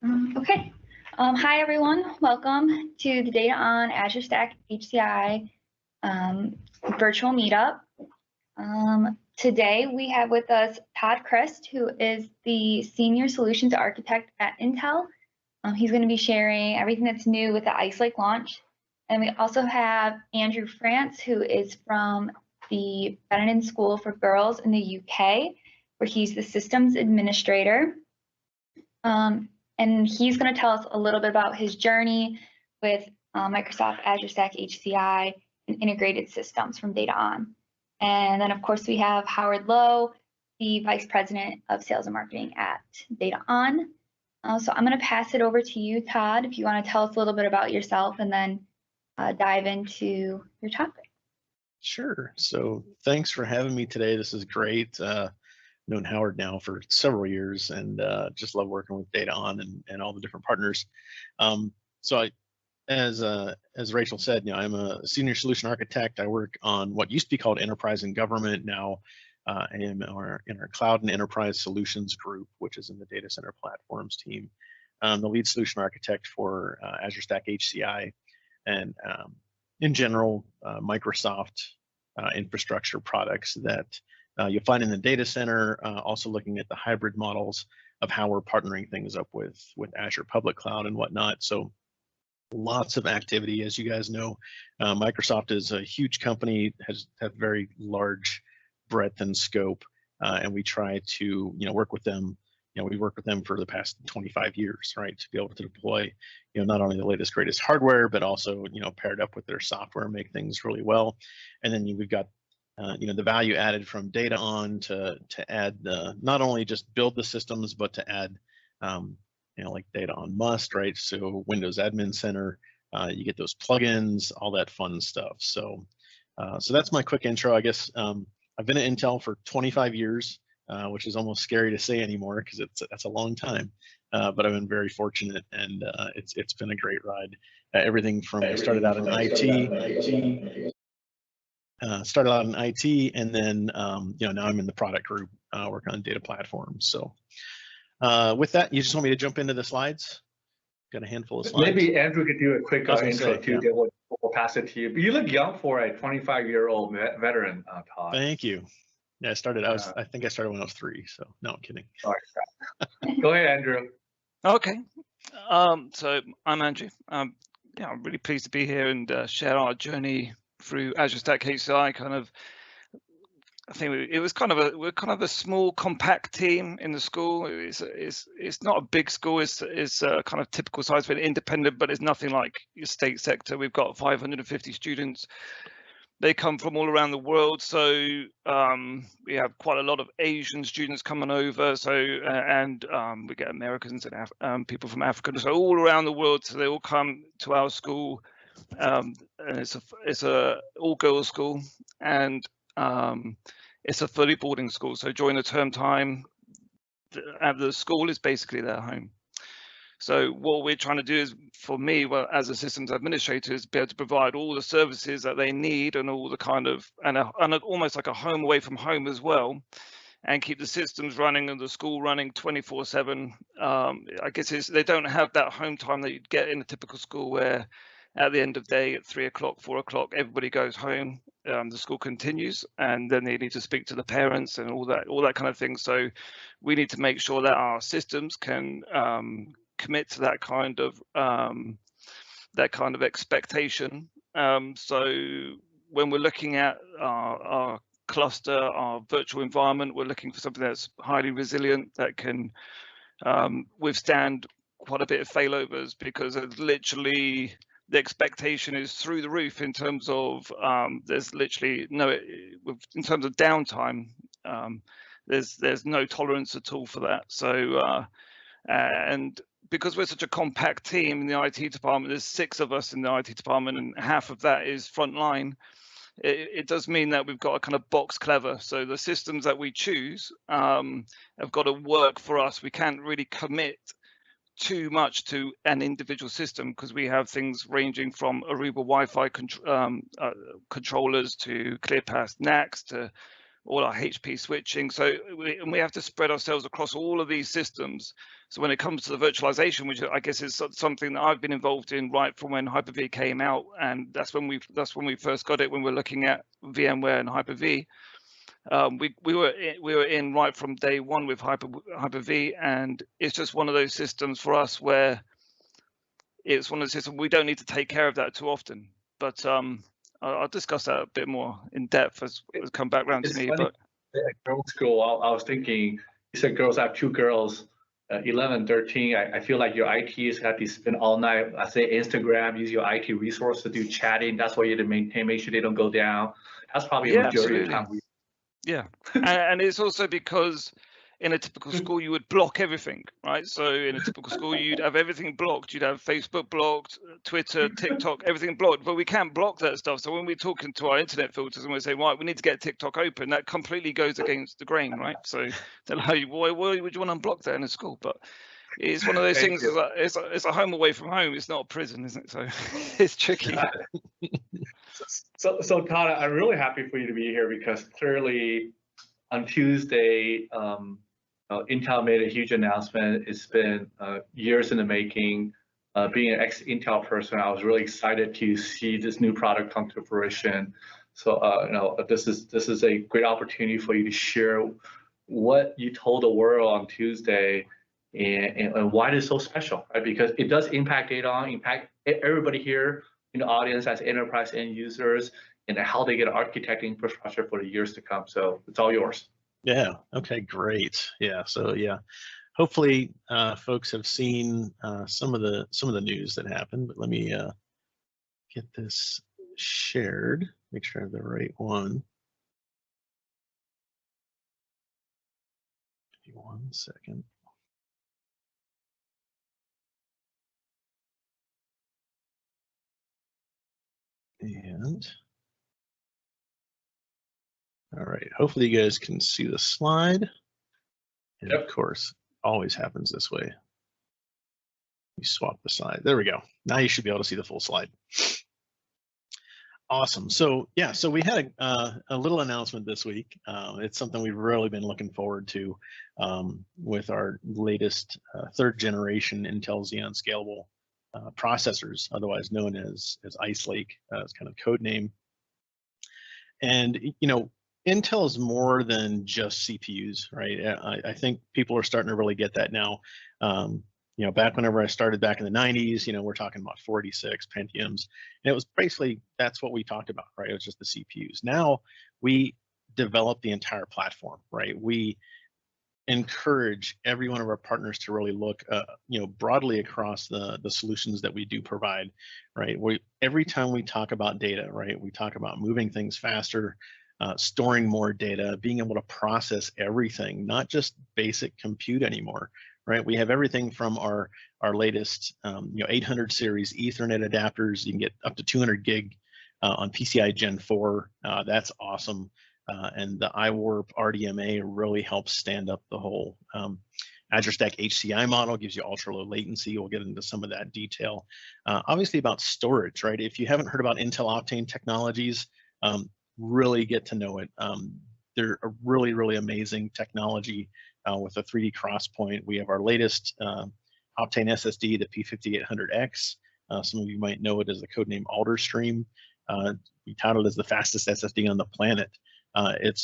Okay. Hi, everyone. Welcome to the DataON Azure Stack HCI Virtual Meetup. Today, we have with us Todd Christ, who is the Senior Solutions Architect at Intel. He's going to be sharing everything that's new with the Ice Lake launch. And we also have Andrew France, who is from the Benenden School for Girls in the UK, where he's the Systems Administrator. And he's going to tell us a little bit about his journey with Microsoft Azure Stack HCI and integrated systems from DataON. And then, of course, we have Howard Lowe, the Vice President of Sales and Marketing at DataON. So I'm going to pass it over to you, Todd, if you want to tell us a little bit about yourself and then dive into your topic. Sure. So thanks for having me today. This is great. Known Howard now for several years and just love working with DataON and all the different partners. As Rachel said, I'm a senior solution architect. I work on what used to be called enterprise and government. Now I am in our cloud and enterprise solutions group, which is in the data center platforms team. I'm the lead solution architect for Azure Stack HCI and in general, Microsoft infrastructure products that you'll find in the data center, also looking at the hybrid models of how we're partnering things up with Azure Public Cloud and whatnot. So lots of activity, as you guys know. Microsoft is a huge company, has very large breadth and scope, and we try to work with them. We worked with them for the past 25 years, right, to be able to deploy, not only the latest, greatest hardware, but also, paired up with their software, make things really well. And then we've got the value added from DataON to add not only just build the systems, but to add, like DataON Must, right? So Windows Admin Center, you get those plugins, all that fun stuff. So that's my quick intro. I guess I've been at Intel for 25 years, which is almost scary to say anymore because that's a long time. But I've been very fortunate, and it's been a great ride. Everything from started out in IT. Started out in IT, and then now I'm in the product group working on data platforms. So with that, you just want me to jump into the slides? Got a handful of slides. Maybe Andrew could do a quick intro too. Yeah. We'll pass it to you. But you look young for a 25-year-old veteran, Todd. Thank you. Yeah, I think I started when I was 3. So no, I'm kidding. All right. Go ahead, Andrew. Okay. So I'm Andrew. I'm really pleased to be here and share our journey through Azure Stack HCI. I think we're kind of a small, compact team in the school. It's not a big school. It's kind of typical size for an independent, but it's nothing like your state sector. We've got 550 students. They come from all around the world. So we have quite a lot of Asian students coming over. So and we get Americans and people from Africa. So all around the world. So they all come to our school. And it's a all-girls school, and it's a fully boarding school. So during the term time, the school is basically their home. So what we're trying to do is, for me, as a systems administrator, is be able to provide all the services that they need and all the kind of and almost like a home away from home as well, and keep the systems running and the school running 24/7. I guess they don't have that home time that you'd get in a typical school where at the end of the day, at 3 o'clock, 4 o'clock, everybody goes home. The school continues, and then they need to speak to the parents and all that kind of thing. So we need to make sure that our systems can commit to that kind of expectation. So when we're looking at our cluster, our virtual environment, we're looking for something that's highly resilient, that can withstand quite a bit of failovers, because it's literally the expectation is through the roof in terms of there's literally in terms of downtime, there's no tolerance at all for that. So and because we're such a compact team in the IT department, there's 6 of us in the IT department, and half of that is frontline. It does mean that we've got to kind of box clever. So the systems that we choose have got to work for us. We can't really commit too much to an individual system, because we have things ranging from Aruba Wi-Fi controllers to ClearPass NACs to all our HP switching. So we have to spread ourselves across all of these systems. So when it comes to the virtualization, which I guess is something that I've been involved in right from when Hyper-V came out, and that's when we first got it, when we're looking at VMware and Hyper-V. We were in right from day one with Hyper-V, and it's just one of those systems for us where it's one of the systems we don't need to take care of that too often. But I'll discuss that a bit more in depth as it come back around to me. Funny. But at girls' school, I was thinking, you said girls. I have two girls, 11, 13. I feel like your ITs have to spend all night. I say Instagram, use your IT resource to do chatting. That's why you have to maintain, make sure they don't go down. That's probably the majority of the time. Yeah, and it's also because in a typical school you would block everything, right? So in a typical school you'd have everything blocked. You'd have Facebook blocked, Twitter, TikTok, everything blocked. But we can't block that stuff. So when we're talking to our internet filters and we say, right, we need to get TikTok open, that completely goes against the grain, right? So they're like, why would you want to unblock that in a school? But it's one of those things. It's a home away from home. It's not a prison, isn't it? So it's tricky. So Todd, I'm really happy for you to be here because clearly on Tuesday, Intel made a huge announcement. It's been years in the making. Being an ex-Intel person, I was really excited to see this new product come to fruition. So this is a great opportunity for you to share what you told the world on Tuesday and why it is so special, right? Because it does impact DataON, impact everybody here in the audience as enterprise end users, and how they get architect infrastructure for the years to come. So it's all yours. Yeah. Okay. Great. Yeah. So yeah, hopefully folks have seen some of the news that happened. But let me get this shared. Make sure I have the right one. Give me 1 second. And all right, hopefully you guys can see the slide. And of course, always happens this way. We swap the slide. There we go. Now you should be able to see the full slide. Awesome. So yeah, so we had a little announcement this week. It's something we've really been looking forward to with our latest 3rd generation Intel Xeon Scalable processors, otherwise known as Ice Lake, as kind of code name. And Intel is more than just CPUs, right? I think people are starting to really get that now. Back whenever I started back in the 90s, we're talking about 46 Pentiums, and it was basically, that's what we talked about, right? It was just the CPUs. Now we develop the entire platform, right? We encourage every one of our partners to really look, broadly across the solutions that we do provide, right? Every time we talk about data, right, we talk about moving things faster, storing more data, being able to process everything, not just basic compute anymore, right? We have everything from our latest 800 series Ethernet adapters. You can get up to 200 gig on PCI Gen 4. That's awesome. And the iWarp RDMA really helps stand up the whole Azure Stack HCI model, gives you ultra low latency. We'll get into some of that detail. Obviously about storage, right? If you haven't heard about Intel Octane technologies, really get to know it. They're a really, really amazing technology with a 3D crosspoint. We have our latest Octane SSD, the P5800X. Some of you might know it as the codename Alderstream. We touted it as the fastest SSD on the planet. It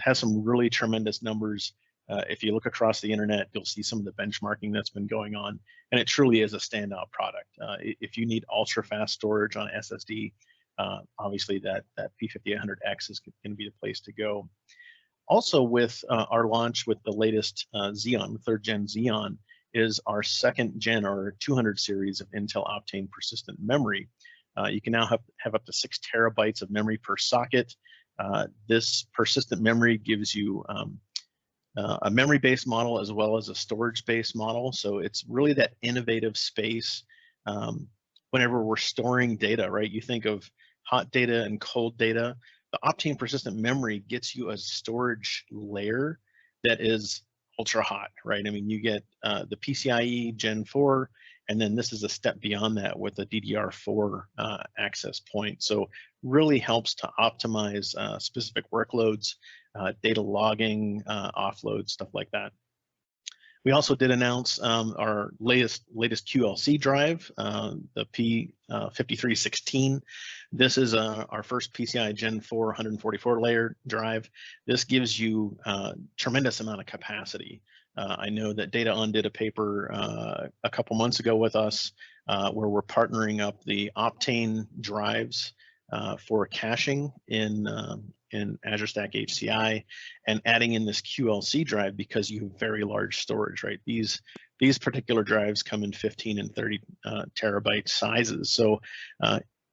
has some really tremendous numbers. If you look across the internet, you'll see some of the benchmarking that's been going on, and it truly is a standout product. If you need ultra fast storage on SSD, obviously that P5800X is going to be the place to go. Also, with our launch with the latest Xeon, 3rd gen Xeon, is our 2nd gen or 200 series of Intel Optane persistent memory. You can now have up to 6 terabytes of memory per socket. This persistent memory gives you a memory-based model as well as a storage-based model. So it's really that innovative space whenever we're storing data, right? You think of hot data and cold data. The Optane persistent memory gets you a storage layer that is ultra hot, right? I mean, you get the PCIe Gen 4, and then this is a step beyond that with a DDR4 access point. So really helps to optimize specific workloads. data logging, offload, stuff like that. We also did announce our latest QLC drive, the P5316. This is our first PCI Gen 4 144 layer drive. This gives you tremendous amount of capacity. I know that DataON did a paper a couple months ago with us where we're partnering up the Octane drives for caching in Azure Stack HCI and adding in this QLC drive because you have very large storage, right? These particular drives come in 15 and 30 terabyte sizes. So,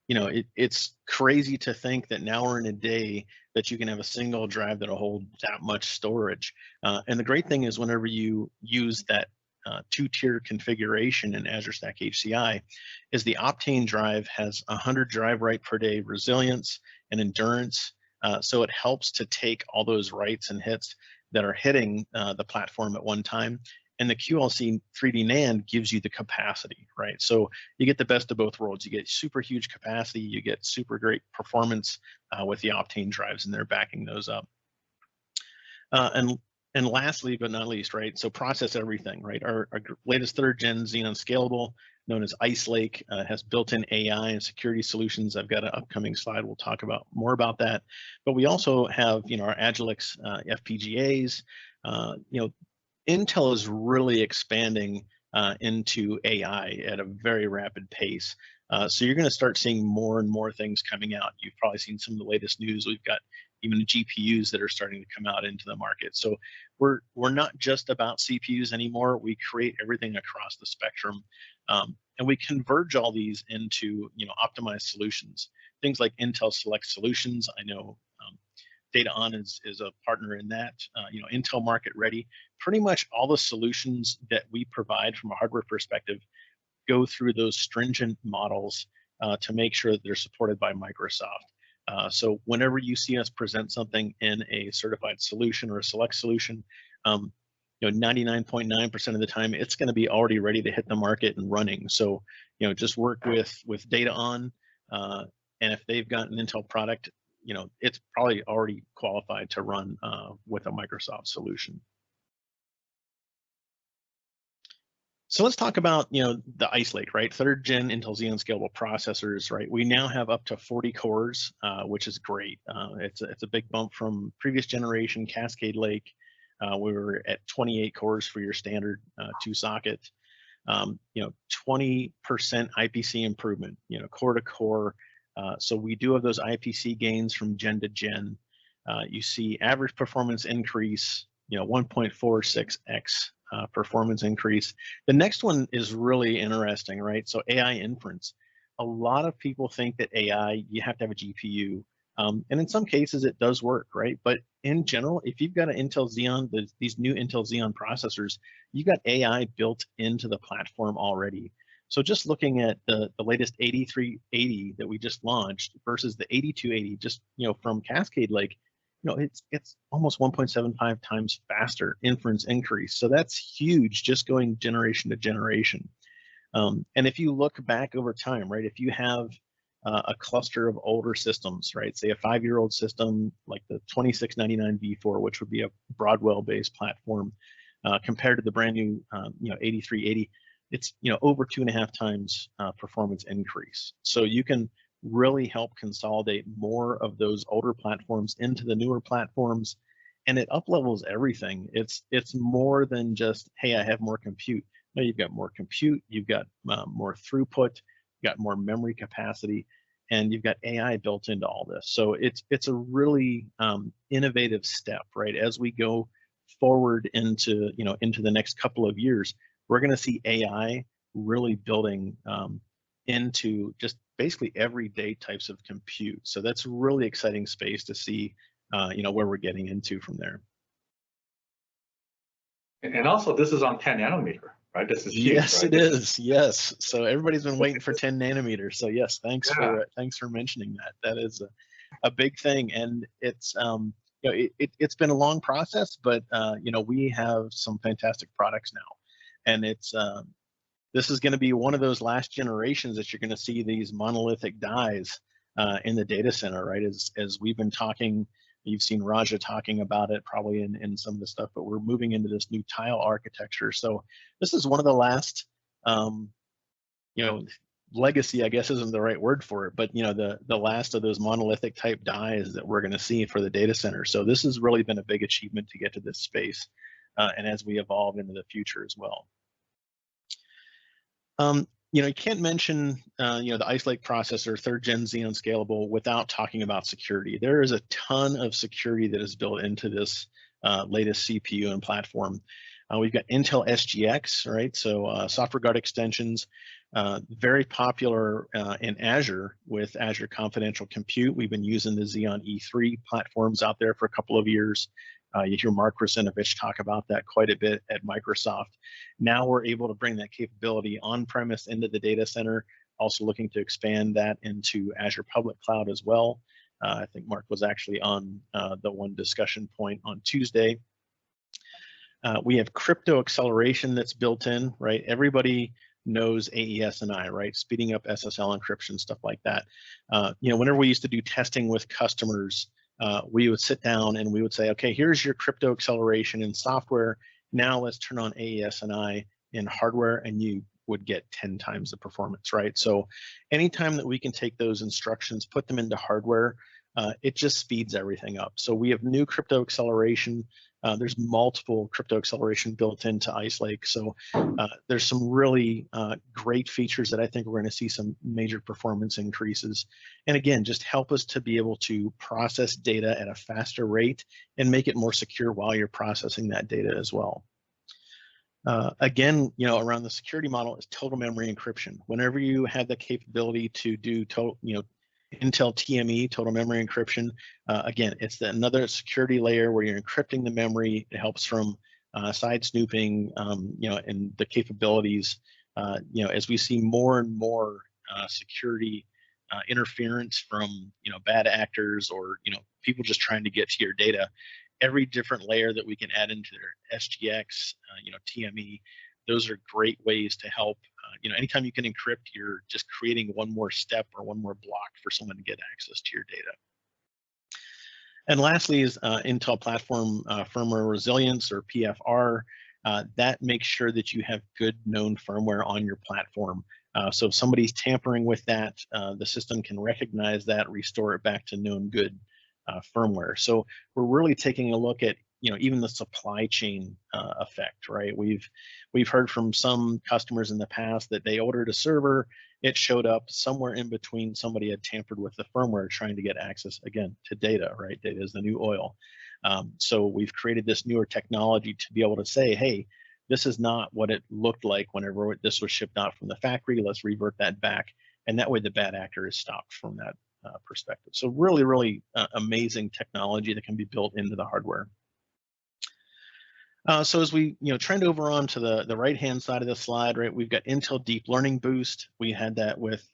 you know, it's crazy to think that now we're in a day that you can have a single drive that'll hold that much storage. And the great thing is whenever you use that two-tier configuration in Azure Stack HCI is the Octane drive has 100 drive write per day resilience and endurance. So it helps to take all those writes and hits that are hitting the platform at one time. And the QLC 3D NAND gives you the capacity, right? So you get the best of both worlds. You get super huge capacity, you get super great performance with the Octane drives, and they're backing those up. And lastly, but not least, right? So process everything, right? Our latest 3rd gen Xeon Scalable, known as Ice Lake, has built-in AI and security solutions. I've got an upcoming slide. We'll talk about more about that. But we also have, you know, our Agilex FPGAs. You know, Intel is really expanding into AI at a very rapid pace. So you're going to start seeing more and more things coming out. You've probably seen some of the latest news. We've got even GPUs that are starting to come out into the market. So we're not just about CPUs anymore. We create everything across the spectrum, and we converge all these into, you know, optimized solutions. Things like Intel Select Solutions. I know DataON is a partner in that. You know, Intel Market Ready. Pretty much all the solutions that we provide from a hardware perspective go through those stringent models to make sure that they're supported by Microsoft. So whenever you see us present something in a certified solution or a select solution, you know, 99.9% of the time, it's going to be already ready to hit the market and running. So, you know, just work with DataON, and if they've got an Intel product, you know, it's probably already qualified to run with a Microsoft solution. So let's talk about, you know, the Ice Lake, right? 3rd gen Intel Xeon Scalable processors, right? We now have up to 40 cores, which is great. It's a big bump from previous generation Cascade Lake. We were at 28 cores for your standard 2-socket. You know, 20% IPC improvement, you know, core to core. So we do have those IPC gains from gen to gen. You see average performance increase, you know, 1.46x performance increase. The next one is really interesting, right? So AI inference. A lot of people think that AI, you have to have a GPU. And in some cases it does work, right? But in general, if you've got an Intel Xeon, these new Intel Xeon processors, you've got AI built into the platform already. So just looking at the latest 8380 that we just launched versus the 8280, just, you know, from Cascade Lake, you know, it's almost 1.75 times faster inference increase. So that's huge, just going generation to generation. And if you look back over time, right, if you have a cluster of older systems, right, say a 5-year-old system like the 2699 V4, which would be a Broadwell-based platform, compared to the brand new, you know, 8380, it's, you know, over 2.5 times performance increase. So you can really help consolidate more of those older platforms into the newer platforms, and it up-levels everything. It's more than just, hey, I have more compute. No, you've got more compute, you've got more throughput, you've got more memory capacity, and you've got AI built into all this. So it's a really innovative step, right? As we go forward into, you know, into the next couple of years, we're going to see AI really building into just basically everyday types of compute. So that's a really exciting space to see, you know, where we're getting into from there. And also, this is on 10 nanometer, right? This is huge. Yes, right? it is. Yes. So everybody's been waiting for 10 nanometers. So yes, thanks for mentioning that. That is a big thing, and it's you know, it's been a long process, but you know, we have some fantastic products now, and it's this is going to be one of those last generations that you're going to see these monolithic dies in the data center, right? As we've been talking You've seen Raja talking about it probably in some of the stuff, but we're moving into this new tile architecture. So this is one of the last, legacy, I guess isn't the right word for it, but the last of those monolithic type dies that we're going to see for the data center. So this has really been a big achievement to get to this space, and as we evolve into the future as well. You can't mention the Ice Lake processor, 3rd Gen Xeon Scalable, without talking about security. There is a ton of security that is built into this latest CPU and platform. We've got Intel SGX, right? So software guard extensions, very popular in Azure with Azure Confidential Compute. We've been using the Xeon E3 platforms out there for a couple of years. You hear Mark Rusinovich talk about that quite a bit at Microsoft. Now we're able to bring that capability on-premise into the data center, also looking to expand that into Azure Public Cloud as well. I think Mark was actually on the one discussion point on Tuesday. We have crypto acceleration that's built in, right? Everybody knows AES-NI, right? Speeding up SSL encryption, stuff like that. Whenever we used to do testing with customers, we would sit down and we would say, okay, here's your crypto acceleration in software. Now let's turn on AES-NI in hardware, and you would get 10 times the performance, right? So anytime that we can take those instructions, put them into hardware, it just speeds everything up. So we have new crypto acceleration. There's multiple crypto acceleration built into Ice Lake. So there's some really great features that I think we're going to see some major performance increases. And again, just help us to be able to process data at a faster rate and make it more secure while you're processing that data as well. Again, around the security model is total memory encryption. Whenever you have the capability to do total, Intel TME, total memory encryption. Again, it's another security layer where you're encrypting the memory. It helps from side snooping, and the capabilities. As we see more and more security interference from bad actors or people just trying to get to your data, every different layer that we can add into their SGX, TME. Those are great ways to help. Anytime you can encrypt, you're just creating one more step or one more block for someone to get access to your data. And lastly is Intel Platform Firmware Resilience, or PFR. That makes sure that you have good known firmware on your platform. So if somebody's tampering with that, the system can recognize that, restore it back to known good firmware. So we're really taking a look at even the supply chain effect, right? We've heard from some customers in the past that they ordered a server, it showed up somewhere in between. Somebody had tampered with the firmware trying to get access again to data, right? Data is the new oil. So we've created this newer technology to be able to say, hey, this is not what it looked like whenever this was shipped out from the factory. Let's revert that back, and that way the bad actor is stopped from that perspective. So really, really amazing technology that can be built into the hardware. So as we trend over on to the right-hand side of the slide, right, we've got Intel Deep Learning Boost. We had that with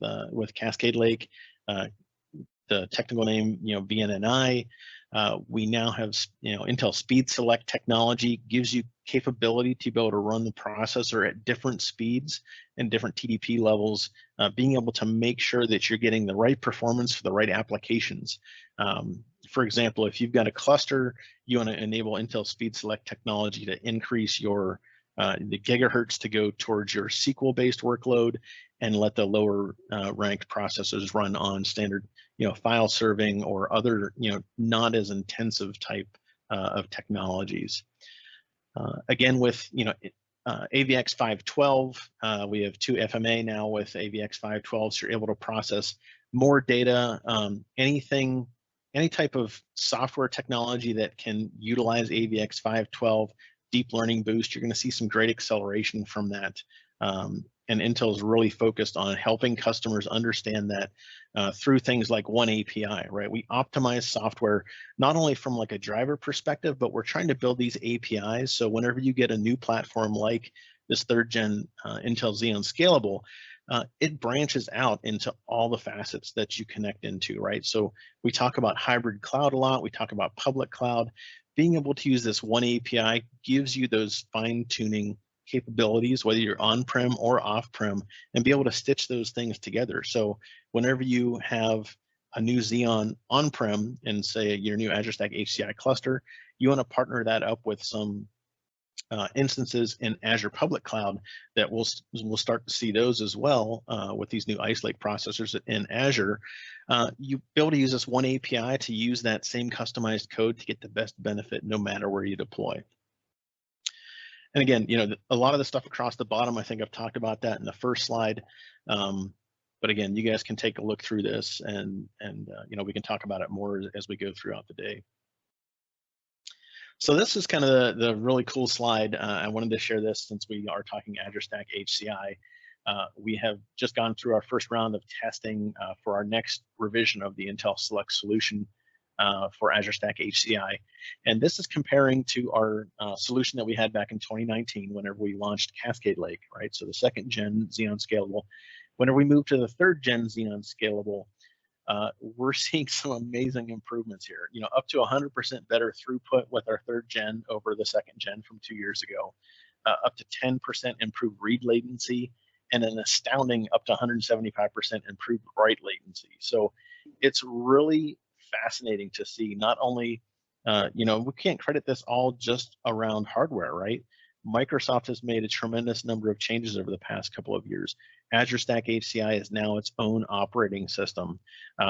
Cascade Lake, the technical name BNNI. We now have Intel Speed Select technology, gives you capability to be able to run the processor at different speeds and different TDP levels, being able to make sure that you're getting the right performance for the right applications. For example, if you've got a cluster, you want to enable Intel Speed Select technology to increase your the gigahertz to go towards your SQL-based workload, and let the lower ranked processors run on standard file serving or other not as intensive type of technologies. Again, with AVX 512, we have 2 FMA now with AVX 512, so you're able to process more data. Any type of software technology that can utilize AVX 512, Deep Learning Boost, you're going to see some great acceleration from that. And Intel is really focused on helping customers understand that through things like One API, right? We optimize software not only from like a driver perspective, but we're trying to build these APIs. So whenever you get a new platform like this 3rd Gen Intel Xeon Scalable, it branches out into all the facets that you connect into, right? So we talk about hybrid cloud a lot. We talk about public cloud. Being able to use this One API gives you those fine-tuning capabilities, whether you're on-prem or off-prem, and be able to stitch those things together. So whenever you have a new Xeon on-prem and say your new Azure Stack HCI cluster, you want to partner that up with some instances in Azure Public Cloud that we'll start to see those as well with these new Ice Lake processors in Azure. You'll be able to use this one API to use that same customized code to get the best benefit no matter where you deploy. And again, a lot of the stuff across the bottom, I think I've talked about that in the first slide. But again, you guys can take a look through this and we can talk about it more as we go throughout the day. So this is kind of the really cool slide. I wanted to share this since we are talking Azure Stack HCI. We have just gone through our first round of testing for our next revision of the Intel Select solution for Azure Stack HCI. And this is comparing to our solution that we had back in 2019 whenever we launched Cascade Lake, right? So the 2nd gen Xeon Scalable. Whenever we moved to the 3rd gen Xeon Scalable, we're seeing some amazing improvements here, up to 100% better throughput with our 3rd gen over the 2nd gen from 2 years ago, up to 10% improved read latency, and an astounding up to 175% improved write latency. So it's really fascinating to see. Not only, we can't credit this all just around hardware, right? Microsoft has made a tremendous number of changes over the past couple of years. Azure Stack HCI is now its own operating system.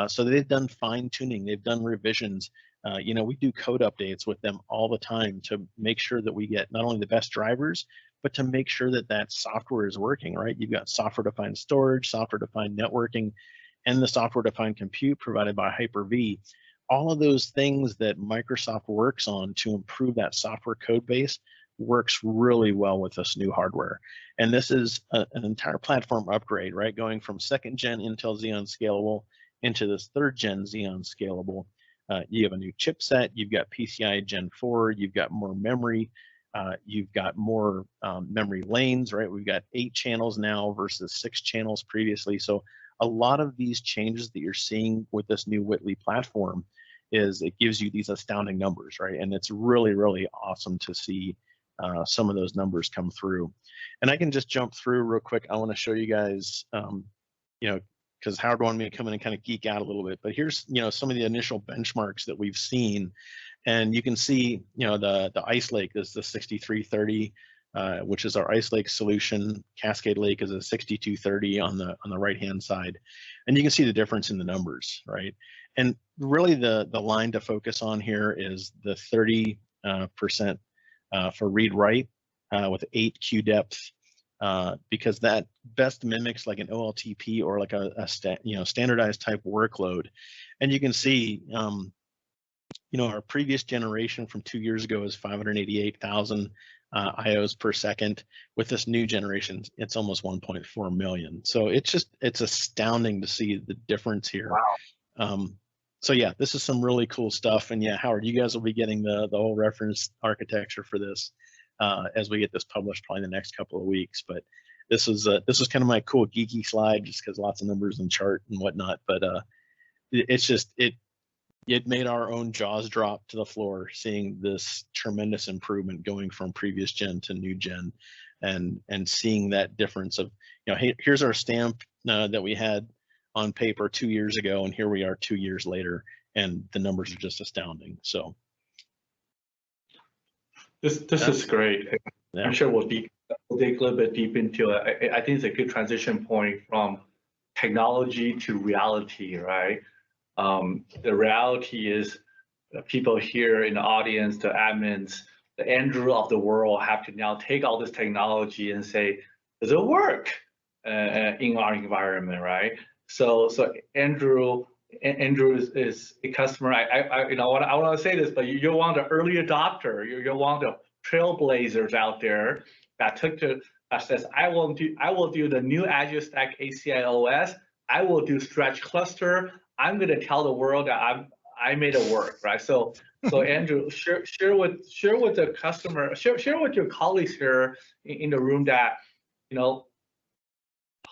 So they've done fine tuning, they've done revisions. We do code updates with them all the time to make sure that we get not only the best drivers, but to make sure that that software is working, right? You've got software-defined storage, software-defined networking, and the software-defined compute provided by Hyper-V. All of those things that Microsoft works on to improve that software code base works really well with this new hardware. And this is an entire platform upgrade, right? Going from 2nd gen Intel Xeon Scalable into this 3rd gen Xeon Scalable. You have a new chipset, you've got PCIe Gen 4, you've got more memory, you've got more memory lanes, right? We've got 8 channels now versus 6 channels previously. So a lot of these changes that you're seeing with this new Whitley platform is it gives you these astounding numbers, right? And it's really, really awesome to see some of those numbers come through. And I can just jump through real quick. I want to show you guys, because Howard wanted me to come in and kind of geek out a little bit, but here's, some of the initial benchmarks that we've seen. And you can see, the Ice Lake is the 6330, which is our Ice Lake solution. Cascade Lake is a 6230 on the right-hand side. And you can see the difference in the numbers, right? And really the line to focus on here is the 30% for read-write with 8 queue depth, because that best mimics like an OLTP or like a standardized type workload. And you can see, our previous generation from 2 years ago is 588,000 IOs per second. With this new generation, it's almost 1.4 million. So it's astounding to see the difference here. Wow. So yeah, this is some really cool stuff. And yeah, Howard, you guys will be getting the whole reference architecture for this as we get this published probably in the next couple of weeks. But this was kind of my cool geeky slide just because lots of numbers and chart and whatnot. But it made our own jaws drop to the floor seeing this tremendous improvement going from previous gen to new gen, and seeing that difference of, hey, here's our stamp that we had on paper 2 years ago, and here we are 2 years later, and the numbers are just astounding. So this is great. Yeah. I'm sure we'll dig a little bit deep into it. I think it's a good transition point from technology to reality, right? The reality is people here in the audience, the admins, the Andrew of the world have to now take all this technology and say, does it work in our environment, right? So Andrew is a customer. I want to say this, but you're one of the early adopter. You're one of the trailblazers out there that says, I will do the new Azure Stack HCI OS. I will do stretch cluster. I'm going to tell the world that I made it work, right? So Andrew, share with the customer, share with your colleagues here in the room that,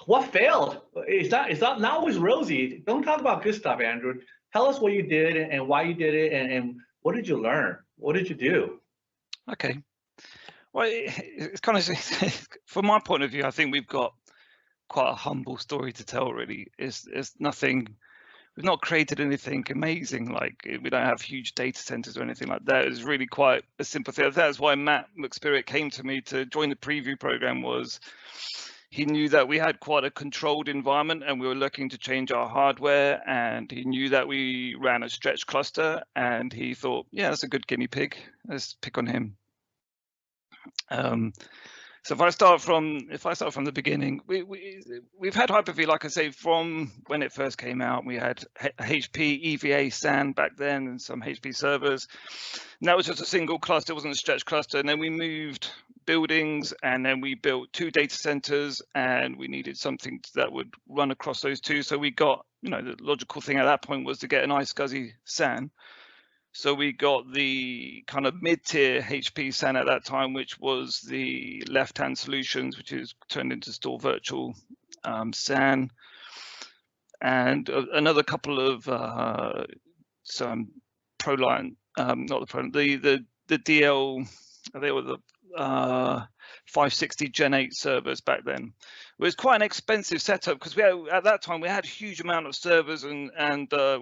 what failed? It's not always rosy. Don't talk about good stuff, Andrew. Tell us what you did and why you did it, and what did you learn? What did you do? Okay. Well, it's kind of, from my point of view, I think we've got quite a humble story to tell, really. It's nothing we've not created anything amazing. Like we don't have huge data centers or anything like that. It's really quite a simple thing. That's why Matt McSpirit came to me to join the preview program. Was he knew that we had quite a controlled environment and we were looking to change our hardware, and he knew that we ran a stretch cluster, and he thought, yeah, that's a good guinea pig. Let's pick on him. So if I start from the beginning, we've had Hyper-V, like I say, from when it first came out. We had HP EVA SAN back then and some HP servers. And that was just a single cluster, it wasn't a stretch cluster. And then we moved buildings, and then we built 2 data centers, and we needed something that would run across those 2. So we got, the logical thing at that point was to get an iSCSI SAN. So we got the kind of mid-tier HP SAN at that time, which was the left-hand solutions, which is turned into Store Virtual SAN, and another couple of some ProLine, not the ProLine, the DL, they were the 560 Gen 8 servers back then. It was quite an expensive setup because at that time we had a huge amount of servers and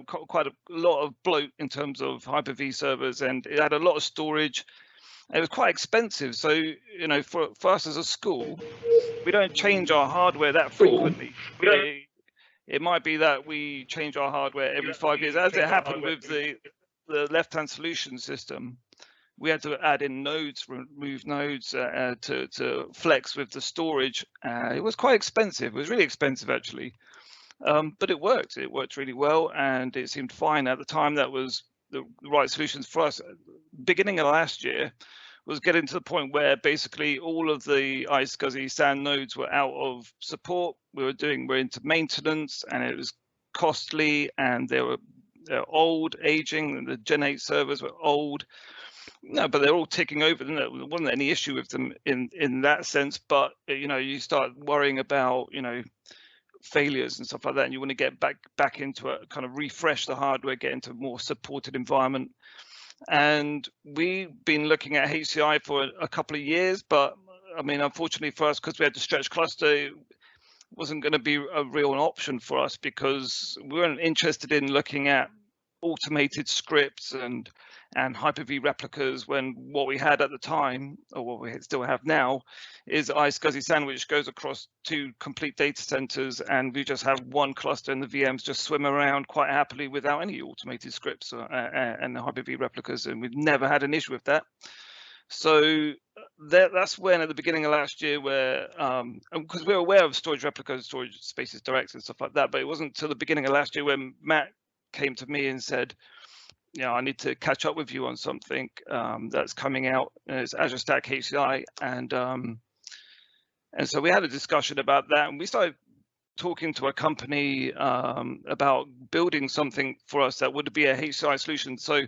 quite a lot of bloat in terms of Hyper-V servers, and it had a lot of storage. It was quite expensive. So for us as a school, we don't change our hardware that frequently. It might be that we change our hardware every 5 years, as it happened with the left-hand solution system. We had to add in nodes, remove nodes to flex with the storage. It was quite expensive. It was really expensive, actually. But it worked. It worked really well, and it seemed fine at the time. That was the right solutions for us. Beginning of last year was getting to the point where basically all of the iSCSI SAN nodes were out of support. We're into maintenance, and it was costly, and they're old, aging, and the Gen 8 servers were old. No, but they're all ticking over. There wasn't any issue with them in that sense. But you start worrying about failures and stuff like that, and you want to get back into a kind of refresh the hardware, get into a more supported environment. And we've been looking at HCI for a couple of years, but I mean, unfortunately for us, because we had the stretch cluster, it wasn't going to be a real option for us because we weren't interested in looking at automated scripts and Hyper-V replicas, when what we had at the time, or what we still have now, is iSCSI SAN, which goes across 2 complete data centers, and we just have one cluster, and the VMs just swim around quite happily without any automated scripts and Hyper-V replicas, and we've never had an issue with that. So that's when, at the beginning of last year, where because we're aware of storage replicas, storage spaces direct and stuff like that, but it wasn't until the beginning of last year when Matt came to me and said, I need to catch up with you on something that's coming out. It's Azure Stack HCI, and so we had a discussion about that, and we started talking to a company about building something for us that would be a HCI solution. So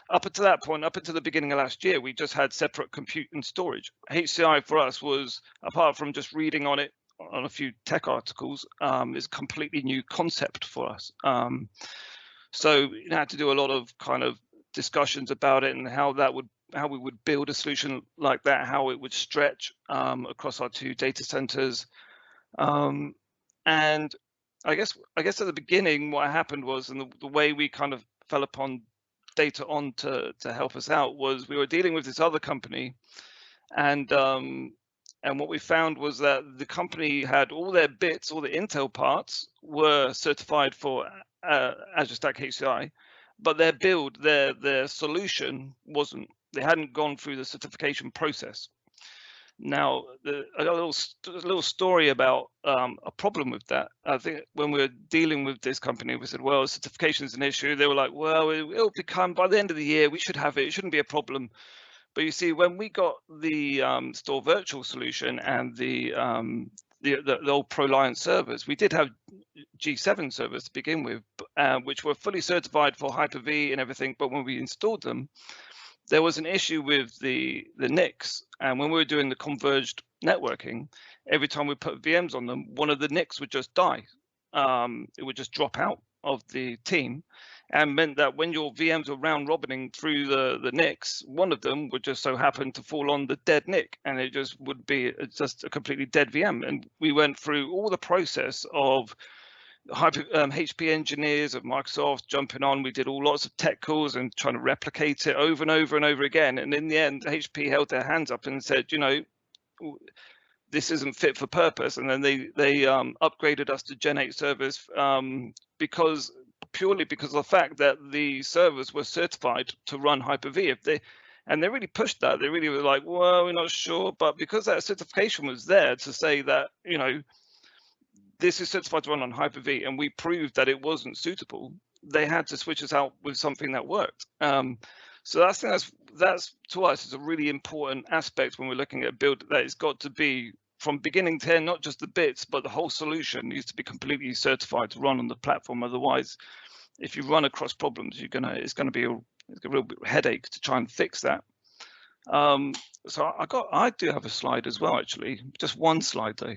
up until that point, up until the beginning of last year, we just had separate compute and storage. HCI for us was, apart from just reading on it on a few tech articles, is a completely new concept for us. So we had to do a lot of kind of discussions about it and how we would build a solution like that, how it would stretch across our 2 data centers. And I guess at the beginning, what happened was, and the way we kind of fell upon DataON to help us out, was we were dealing with this other company, and what we found was that the company had all their bits, all the Intel parts were certified for Azure Stack HCI, but their build, their solution wasn't. They hadn't gone through the certification process. Now, I got a little story about a problem with that. I think when we were dealing with this company, we said, well, certification is an issue. They were like, well, it'll become, by the end of the year, we should have it. It shouldn't be a problem. But you see, when we got the Store Virtual solution and the old ProLine servers, we did have G7 servers to begin with, which were fully certified for Hyper-V and everything. But when we installed them, there was an issue with the NICs. And when we were doing the converged networking, every time we put VMs on them, one of the NICs would just die. It would just drop out of the team, and meant that when your VMs were round robining through the NICs, one of them would just so happen to fall on the dead NIC, and it just would be just a completely dead VM. And we went through all the process of HP engineers at Microsoft jumping on. We did lots of tech calls and trying to replicate it over and over and over again. And in the end, HP held their hands up and said, you know, this isn't fit for purpose. And then they upgraded us to Gen 8 servers purely because of the fact that the servers were certified to run Hyper-V. And they really pushed that. They really were like, well, we're not sure. But because that certification was there to say that, you know, this is certified to run on Hyper-V, and we proved that it wasn't suitable, they had to switch us out with something that worked. So that's to us is a really important aspect when we're looking at a build, that it's got to be from beginning to end, not just the bits, but the whole solution needs to be completely certified to run on the platform. Otherwise, if you run across problems, it's gonna be a real headache to try and fix that. So I do have a slide as well, actually, just one slide though.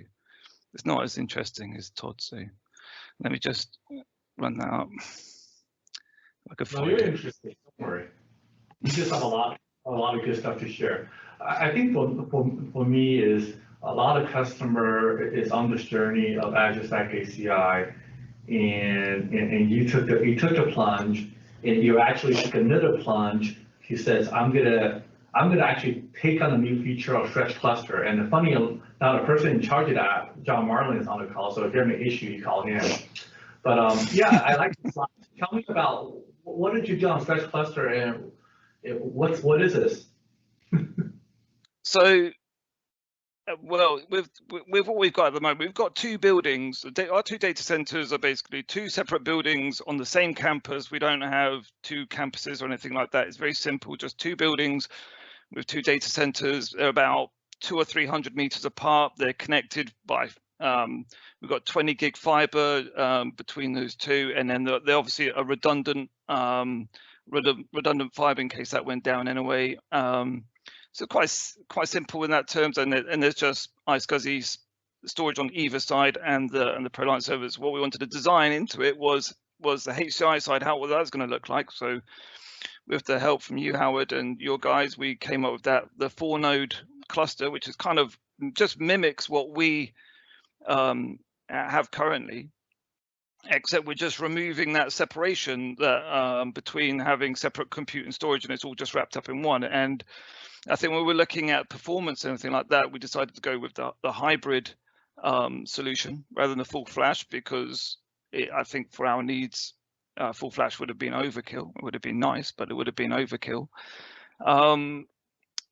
It's not as interesting as Todd, so let me just run that up. No, you're interesting. Don't worry. You just have a lot of good stuff to share. I think for me is a lot of customer is on this journey of Azure Stack HCI, and you took the plunge, and you actually took another plunge. He says, I'm gonna actually take on a new feature of stretch cluster. And the funny, now the person in charge of that, John Marlin, is on the call. So if you have an issue, you call him. But yeah, I like the slide. Tell me about what did you do on stretch cluster, and what is this? So, well, with what we've got at the moment, we've got two buildings. Our two data centers are basically two separate buildings on the same campus. We don't have two campuses or anything like that. It's very simple, just two buildings with two data centers. They're about 200 or 300 meters apart. They're connected by we've got 20 gig fiber between those two, and then they're obviously a redundant fiber in case that went down anyway. So quite simple in that terms, and there's just iSCSI storage on either side and the ProLiant servers. What we wanted to design into it was the HCI side, how that was going to look like. So with the help from you, Howard, and your guys, we came up with the 4-node cluster, which is kind of just mimics what we have currently, except we're just removing that separation that between having separate compute and storage, and it's all just wrapped up in one. And I think when we're looking at performance and everything like that, we decided to go with the hybrid solution rather than the full flash, because I think for our needs, full flash would have been overkill. It would have been nice, but it would have been overkill.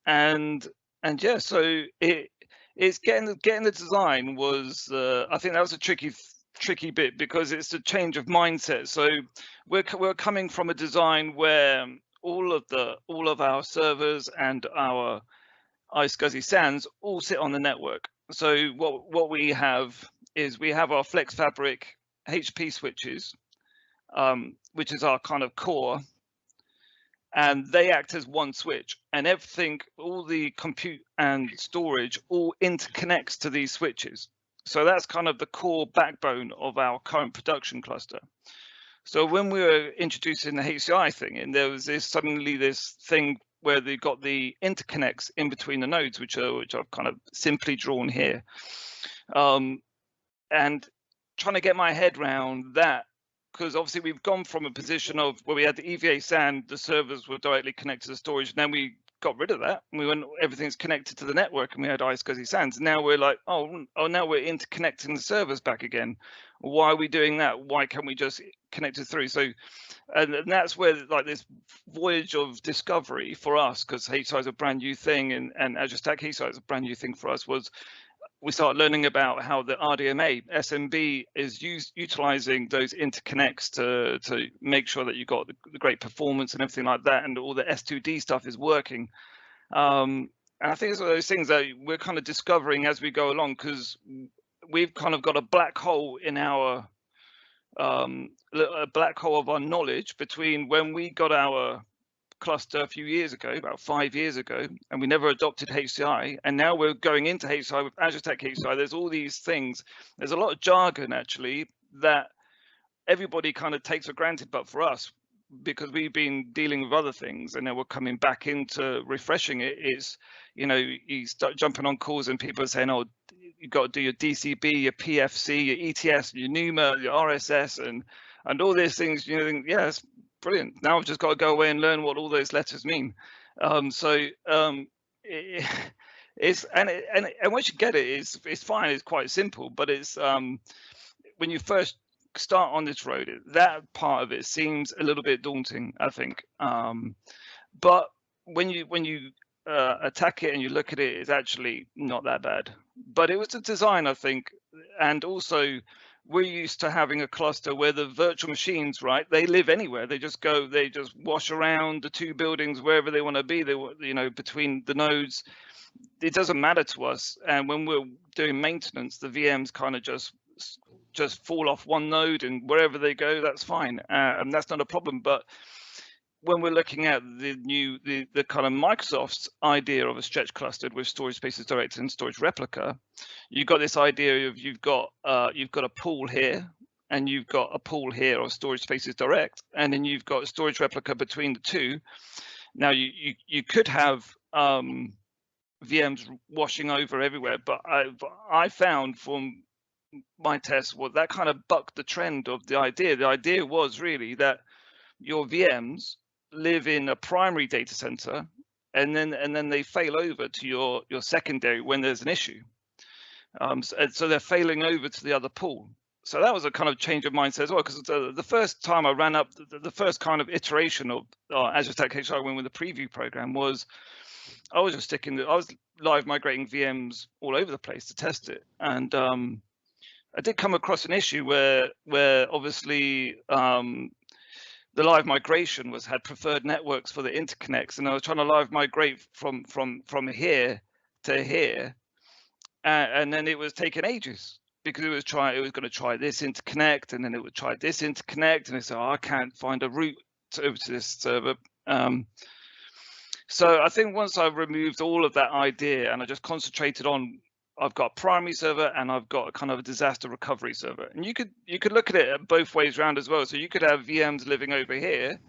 And yeah, so it's getting the design was I think that was a tricky bit, because it's a change of mindset. So we're coming from a design where all of our servers and our iSCSI SANs all sit on the network. So what we have is we have our Flex Fabric HP switches, which is our kind of core, and they act as one switch, and everything, all the compute and storage, all interconnects to these switches. So that's kind of the core backbone of our current production cluster. So when we were introducing the HCI thing, and there was suddenly this thing where they got the interconnects in between the nodes, which I've kind of simply drawn here, and trying to get my head around that, because obviously we've gone from a position of where we had the EVA SAN, the servers were directly connected to the storage, and then we got rid of that, and we went, everything's connected to the network, and we had iSCSI SANs. Now we're like, oh, now we're interconnecting the servers back again. Why are we doing that? Why can't we just connect it through? So, and that's where like this voyage of discovery for us, because HCI is a brand new thing, and Azure Stack HCI is a brand new thing for us, was we started learning about how the RDMA SMB is utilizing those interconnects to make sure that you got the great performance and everything like that, and all the S2D stuff is working. And I think it's one of those things that we're kind of discovering as we go along, because we've kind of got a black hole in our a black hole of our knowledge between when we got our cluster a few years ago, about 5 years ago, and we never adopted HCI, and now we're going into HCI with Azure Stack HCI. There's all these things, there's a lot of jargon actually that everybody kind of takes for granted, but for us, because we've been dealing with other things and then we're coming back into refreshing it, is, you know, you start jumping on calls and people are saying, oh, you've got to do your DCB, your PFC, your ETS, your NUMA, your RSS, and all these things. You think, yeah, it's brilliant. Now I've just got to go away and learn what all those letters mean. It's and once you get it, it's fine. It's quite simple, but it's when you first start on this road, that part of it seems a little bit daunting, I think. But when you attack it and you look at it, it's actually not that bad. But it was the design, I think, and also we're used to having a cluster where the virtual machines, right? They live anywhere. They just wash around the two buildings wherever they want to be. They, you know, between the nodes. It doesn't matter to us. And when we're doing maintenance, the VMs kind of just fall off one node, and wherever they go, that's fine, and that's not a problem. But when we're looking at the kind of Microsoft's idea of a stretch clustered with storage spaces direct and storage replica, you've got this idea of you've got a pool here, and you've got a pool here of storage spaces direct, and then you've got a storage replica between the two. Now you could have VMs washing over everywhere, but I found from my test that kind of bucked the trend of the idea. The idea was really that your VMs live in a primary data center, and then they fail over to your secondary when there's an issue. So they're failing over to the other pool. So that was a kind of change of mindset as well, because the first time I ran up the first kind of iteration of Azure Stack HCI when with the preview program was I was just I was live migrating VMs all over the place to test it, and I did come across an issue where obviously the live migration had preferred networks for the interconnects, and I was trying to live migrate from here to here, and then it was taking ages because it was going to try this interconnect, and then it would try this interconnect, and it said, oh, I can't find a route over to this server. So I think once I removed all of that idea and I just concentrated on, I've got a primary server and I've got a kind of a disaster recovery server, and you could look at it both ways around as well. So you could have VMs living over here,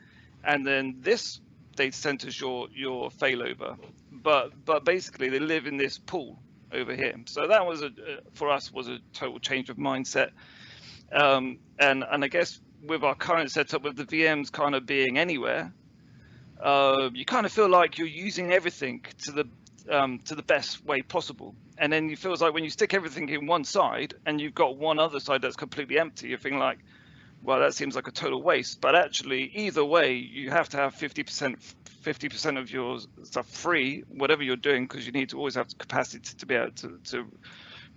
and then this data center is your failover, but basically they live in this pool over here. So that was for us was a total change of mindset, and I guess with our current setup with the VMs kind of being anywhere, you kind of feel like you're using everything to the best way possible. And then it feels like when you stick everything in one side and you've got one other side that's completely empty, you're thinking like, well, that seems like a total waste. But actually, either way, you have to have 50% of your stuff free, whatever you're doing, because you need to always have the capacity to be able to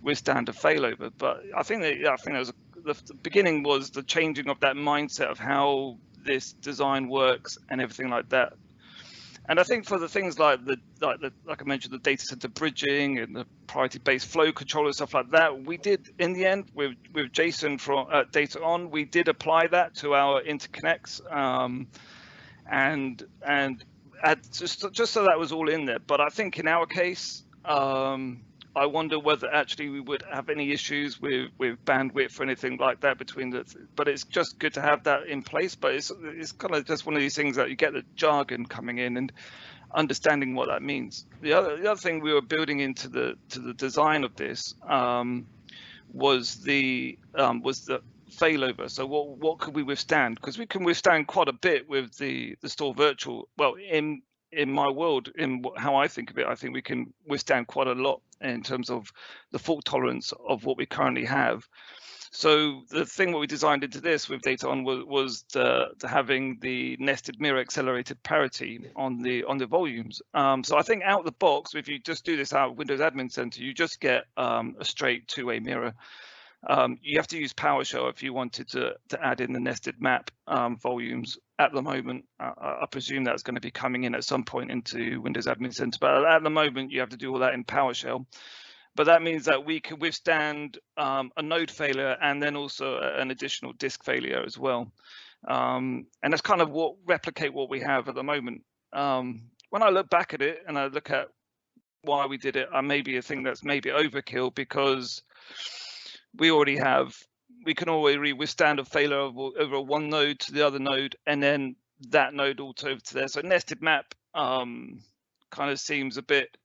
withstand a failover. But I think that was the beginning was the changing of that mindset of how this design works and everything like that. And I think for the things like I mentioned, the data center bridging and the priority-based flow controller, stuff like that, we did in the end with Jason from DataON, we did apply that to our interconnects, and add just so that was all in there. But I think in our case, I wonder whether actually we would have any issues with bandwidth or anything like that between but it's just good to have that in place. But it's kind of just one of these things that you get the jargon coming in and understanding what that means. The other thing we were building into the design of this was the failover. So what could we withstand? Because we can withstand quite a bit with the store virtual. Well, in my world, in how I think of it, I think we can withstand quite a lot in terms of the fault tolerance of what we currently have. So the thing what we designed into this with DataON was having the nested mirror accelerated parity on the volumes. So I think out of the box, if you just do this out of Windows Admin Center, you just get a straight two-way mirror. You have to use PowerShell if you wanted to add in the nested map volumes. At the moment, I presume that's going to be coming in at some point into Windows Admin Center, but at the moment you have to do all that in PowerShell. But that means that we can withstand a node failure and then also an additional disk failure as well. And that's kind of replicate what we have at the moment. When I look back at it and I look at why we did it, I maybe think that's maybe overkill, because we can already withstand a failure over one node to the other node, and then that node also over to there. So nested map kind of seems a bit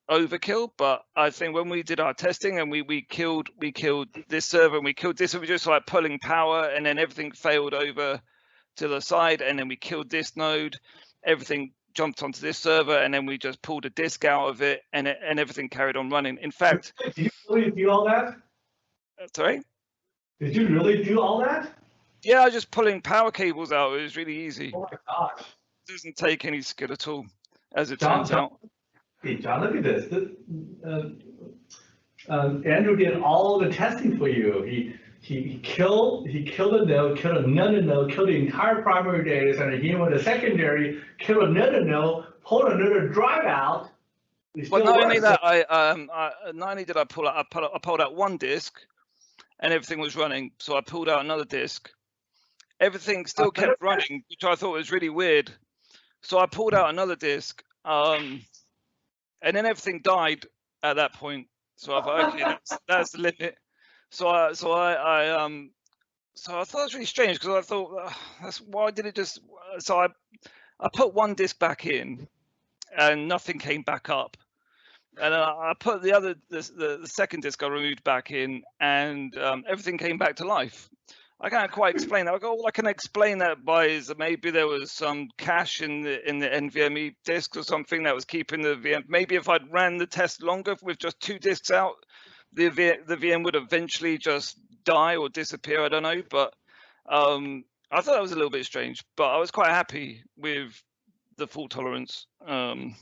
overkill, but I think when we did our testing and we killed this server and we killed this, it was just like pulling power, and then everything failed over to the side, and then we killed this node, everything jumped onto this server, and then we just pulled a disk out of it, and everything carried on running. In fact, did you really do all that? Sorry? Did you really do all that? Yeah, I was just pulling power cables out. It was really easy. Oh my gosh. It doesn't take any skill at all, as it John, turns out. Hey, John, look at this. Andrew did all the testing for you. He killed a node, killed another node, killed the entire primary data center. He went to secondary, killed another node, pulled another drive out. Well, not only that, not only did I pull out, I pulled out one disk, and everything was running. So I pulled out another disk. Everything still kept running, which I thought was really weird. So I pulled out another disk, and then everything died at that point. So I thought, okay, that's the limit. So I thought it was really strange, because I thought, why did it just? So I put one disk back in, and nothing came back up. And I put the second disk I removed back in, and everything came back to life. I can't quite explain that. All I can explain that by is that maybe there was some cache in the NVMe disk or something that was keeping the VM. Maybe if I'd ran the test longer with just 2 disks out, the VM would eventually just die or disappear. I don't know, but I thought that was a little bit strange. But I was quite happy with the fault tolerance. No,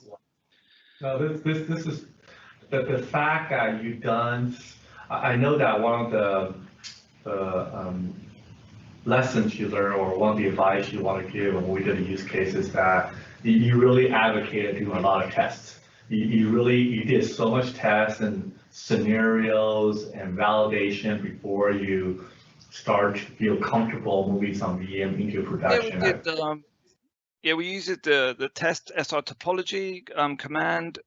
this is the fact that you've done. I know that one of the lessons you learn, or one of the advice you want to give when we did a use case, is that you really advocated doing a lot of tests. You did so much tests and scenarios and validation before you start to feel comfortable moving some VM into production. Yeah, we used the test SR topology command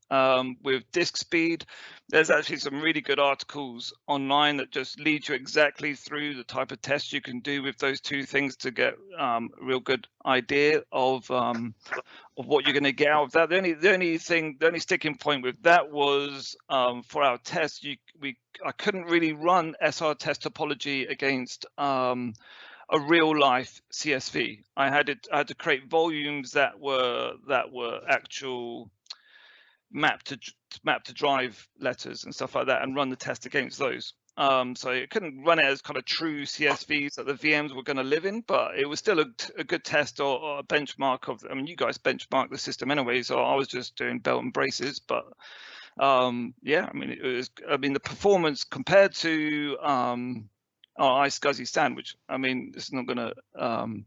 with disk speed. There's actually some really good articles online that just lead you exactly through the type of tests you can do with those 2 things to get a real good idea of what you're going to get out of that. The only sticking point with that was for our tests, I couldn't really run SR test topology against a real life CSV. I had to create volumes that were actual map to drive letters and stuff like that, and run the test against those. So it couldn't run it as kind of true CSVs that the VMs were going to live in, but it was still a good test or a benchmark of. I mean, you guys benchmark the system anyway, so I was just doing belt and braces. But yeah, I mean, the performance compared to iSCSI sandwich. I mean, it's not going to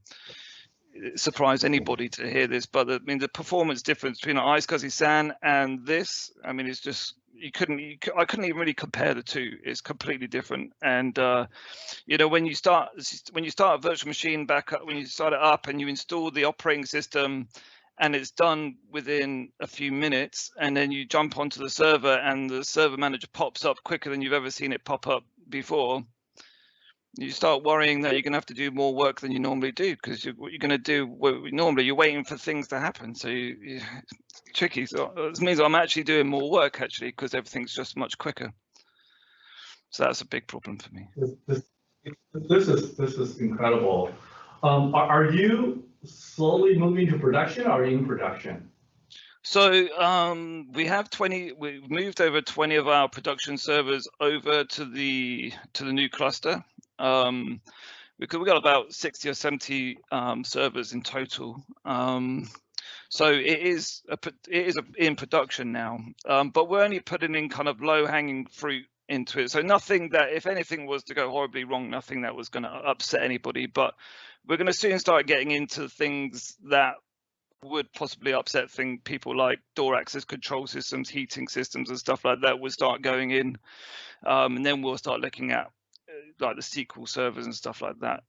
surprise anybody to hear this, but the performance difference between an iSCSI SAN and this, I mean, it's just I couldn't even really compare the 2. It's completely different. And when you start a virtual machine back up, when you start it up and you install the operating system, and it's done within a few minutes, and then you jump onto the server and the server manager pops up quicker than you've ever seen it pop up before, you start worrying that you're going to have to do more work than you normally do, because what you're going to do, normally you're waiting for things to happen. So it's tricky. So it means I'm actually doing more work, actually, because everything's just much quicker. So that's a big problem for me. This is incredible. Are you slowly moving to production, or are you in production? So we've moved over 20 of our production servers over to the new cluster. Because we got about 60 or 70 servers in total. So it is in production now, but we're only putting in kind of low-hanging fruit into it. So nothing that, if anything was to go horribly wrong, nothing that was going to upset anybody. But we're going to soon start getting into things that would possibly upset people like door access control systems, heating systems, and stuff like that. Would start going in, and then we'll start looking at like the SQL servers and stuff like that.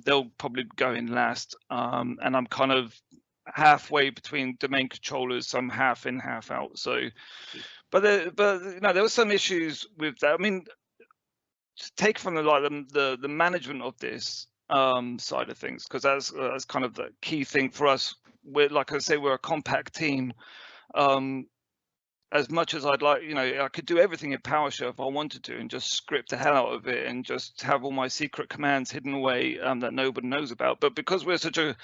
They'll probably go in last, and I'm kind of halfway between domain controllers, some half in, half out. So, but there were some issues with that. I mean, to take from the management of this side of things, because that's kind of the key thing for us. We're, like I say, we're a compact team. as much as I'd like, I could do everything in PowerShell if I wanted to and just script the hell out of it and just have all my secret commands hidden away that nobody knows about. But because we're such a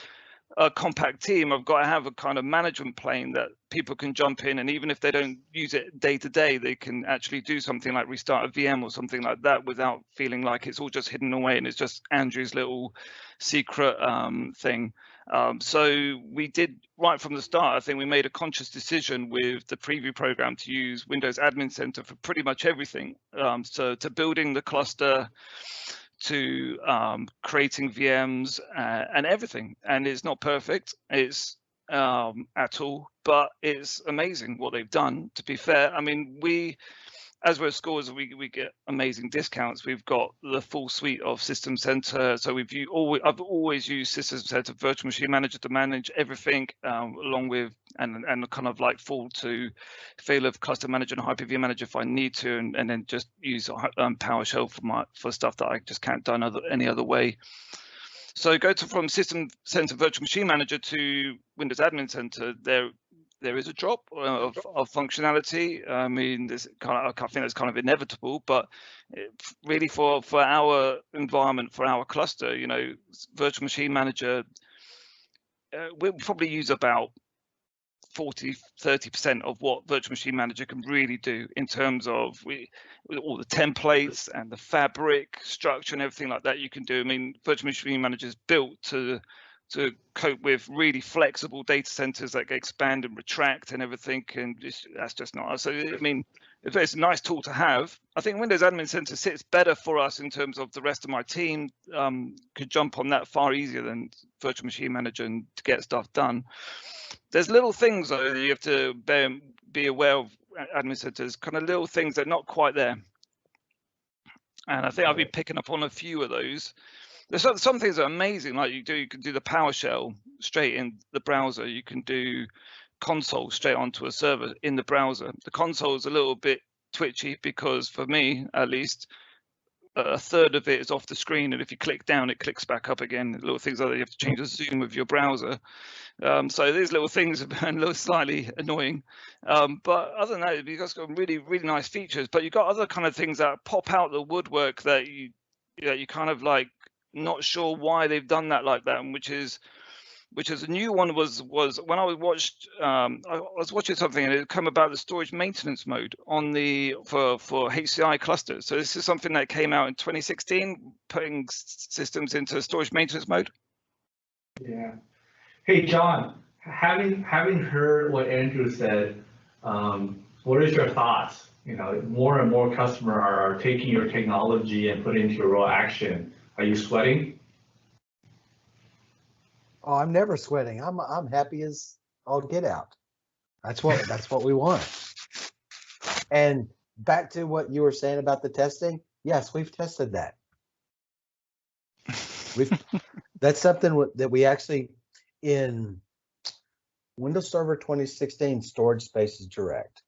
compact team, I've got to have a kind of management plane that people can jump in, and even if they don't use it day to day, they can actually do something like restart a VM or something like that without feeling like it's all just hidden away and it's just Andrew's little secret thing. So we did right from the start. I think we made a conscious decision with the preview program to use Windows Admin Center for pretty much everything. So to building the cluster, to creating VMs and everything. And it's not perfect, it's at all, but it's amazing what they've done, to be fair. I mean, as we're scores, we get amazing discounts. We've got the full suite of System Center. So I've always used System Center Virtual Machine Manager to manage everything, along with and kind of like full to failover Cluster Manager and Hyper-V Manager if I need to, and then just use PowerShell for stuff that I just can't do any other way. So go from System Center Virtual Machine Manager to Windows Admin Center. There is a drop of functionality. I mean, I think that's kind of inevitable, but really for our environment, for our cluster, Virtual Machine Manager, we'll probably use about 40-30% of what Virtual Machine Manager can really do in terms of with all the templates and the fabric structure and everything like that you can do. I mean, Virtual Machine Manager is built to cope with really flexible data centers that expand and retract and everything, and that's just not. So I mean, it's a nice tool to have. I think Windows Admin Center sits better for us in terms of the rest of my team could jump on that far easier than Virtual Machine Manager and to get stuff done. There's little things though that you have to be aware of. Admin Centers, kind of little things that are not quite there, and I think I'll be picking up on a few of those. There's some things that are amazing, like you can do the PowerShell straight in the browser. You can do console straight onto a server in the browser. The console is a little bit twitchy because for me, at least, a third of it is off the screen, and if you click down, it clicks back up again. Little things like that. You have to change the zoom of your browser. So these little things are a little slightly annoying. But other than that, you've got really, really nice features. But you've got other kind of things that pop out the woodwork that you kind of like not sure why they've done that like that, and which is a new one was when I was watching something and it come about the storage maintenance mode on for HCI clusters. So this is something that came out in 2016, putting systems into storage maintenance mode. Yeah. Hey John, having heard what Andrew said, what is your thoughts? More and more customers are taking your technology and putting it into raw action. Are you sweating? Oh, I'm never sweating. I'm happy as all get out. That's what we want. And back to what you were saying about the testing. Yes, we've tested that. That's something that we actually in Windows Server 2016 storage space is direct.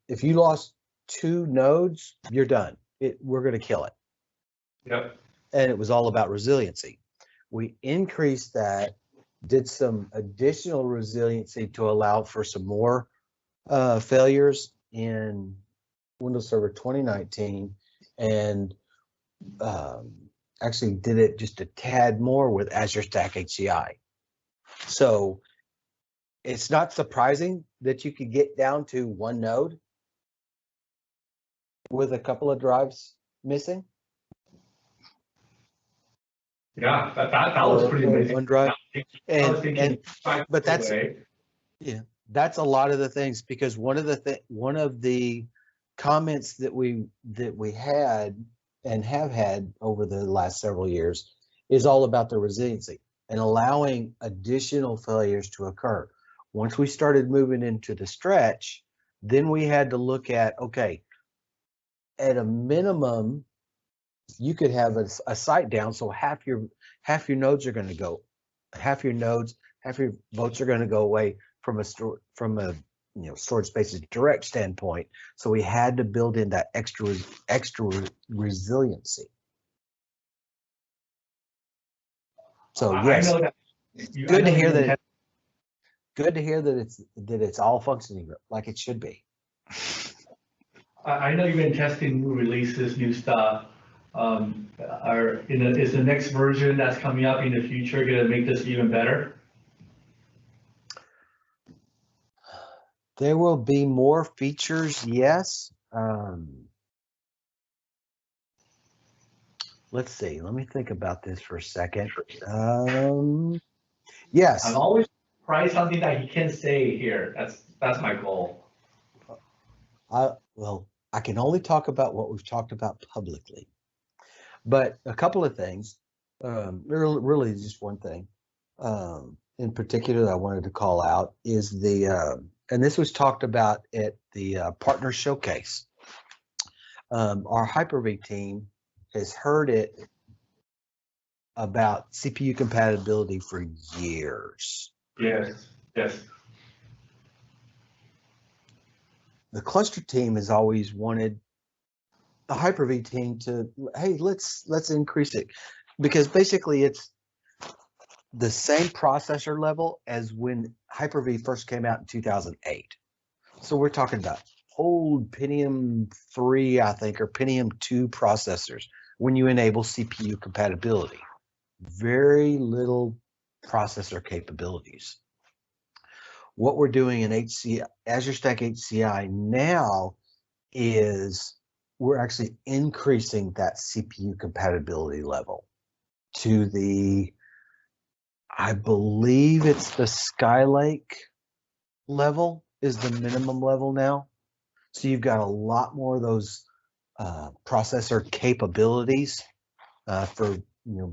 If you lost 2 nodes, you're done. We're going to kill it. Yep. And it was all about resiliency. We increased that, did some additional resiliency to allow for some more failures in Windows Server 2019, and actually did it just a tad more with Azure Stack HCI. So it's not surprising that you could get down to 1 node with a couple of drives missing. Yeah, that was pretty amazing. 1 drive, but that's a lot of the things, because one of the comments that we had and have had over the last several years is all about the resiliency and allowing additional failures to occur. Once we started moving into the stretch, then we had to look at, okay, at a minimum, you could have a site down, so half your nodes are going to go, half your votes are going to go away from a storage spaces direct standpoint. So we had to build in that extra resiliency. So yes, good to hear that. good to hear that it's all functioning like it should be. I know you've been testing new releases, new stuff. Is the next version that's coming up in the future going to make this even better? There will be more features, yes. Let's see. Let me think about this for a second. Yes. I'm always trying something that he can't say here. That's my goal. Well, I can only talk about what we've talked about publicly, but a couple of things. Really, just one thing in particular that I wanted to call out is and this was talked about at the partner showcase. Our Hyper-V team has heard it about CPU compatibility for years. Yes. The cluster team has always wanted the Hyper-V team to, hey, let's increase it, because basically it's the same processor level as when Hyper-V first came out in 2008. So we're talking about old Pentium 3, I think, or Pentium 2 processors when you enable CPU compatibility. Very little processor capabilities. What we're doing in Azure Stack HCI now is we're actually increasing that CPU compatibility level to I believe it's the Skylake level is the minimum level now. So you've got a lot more of those processor capabilities for your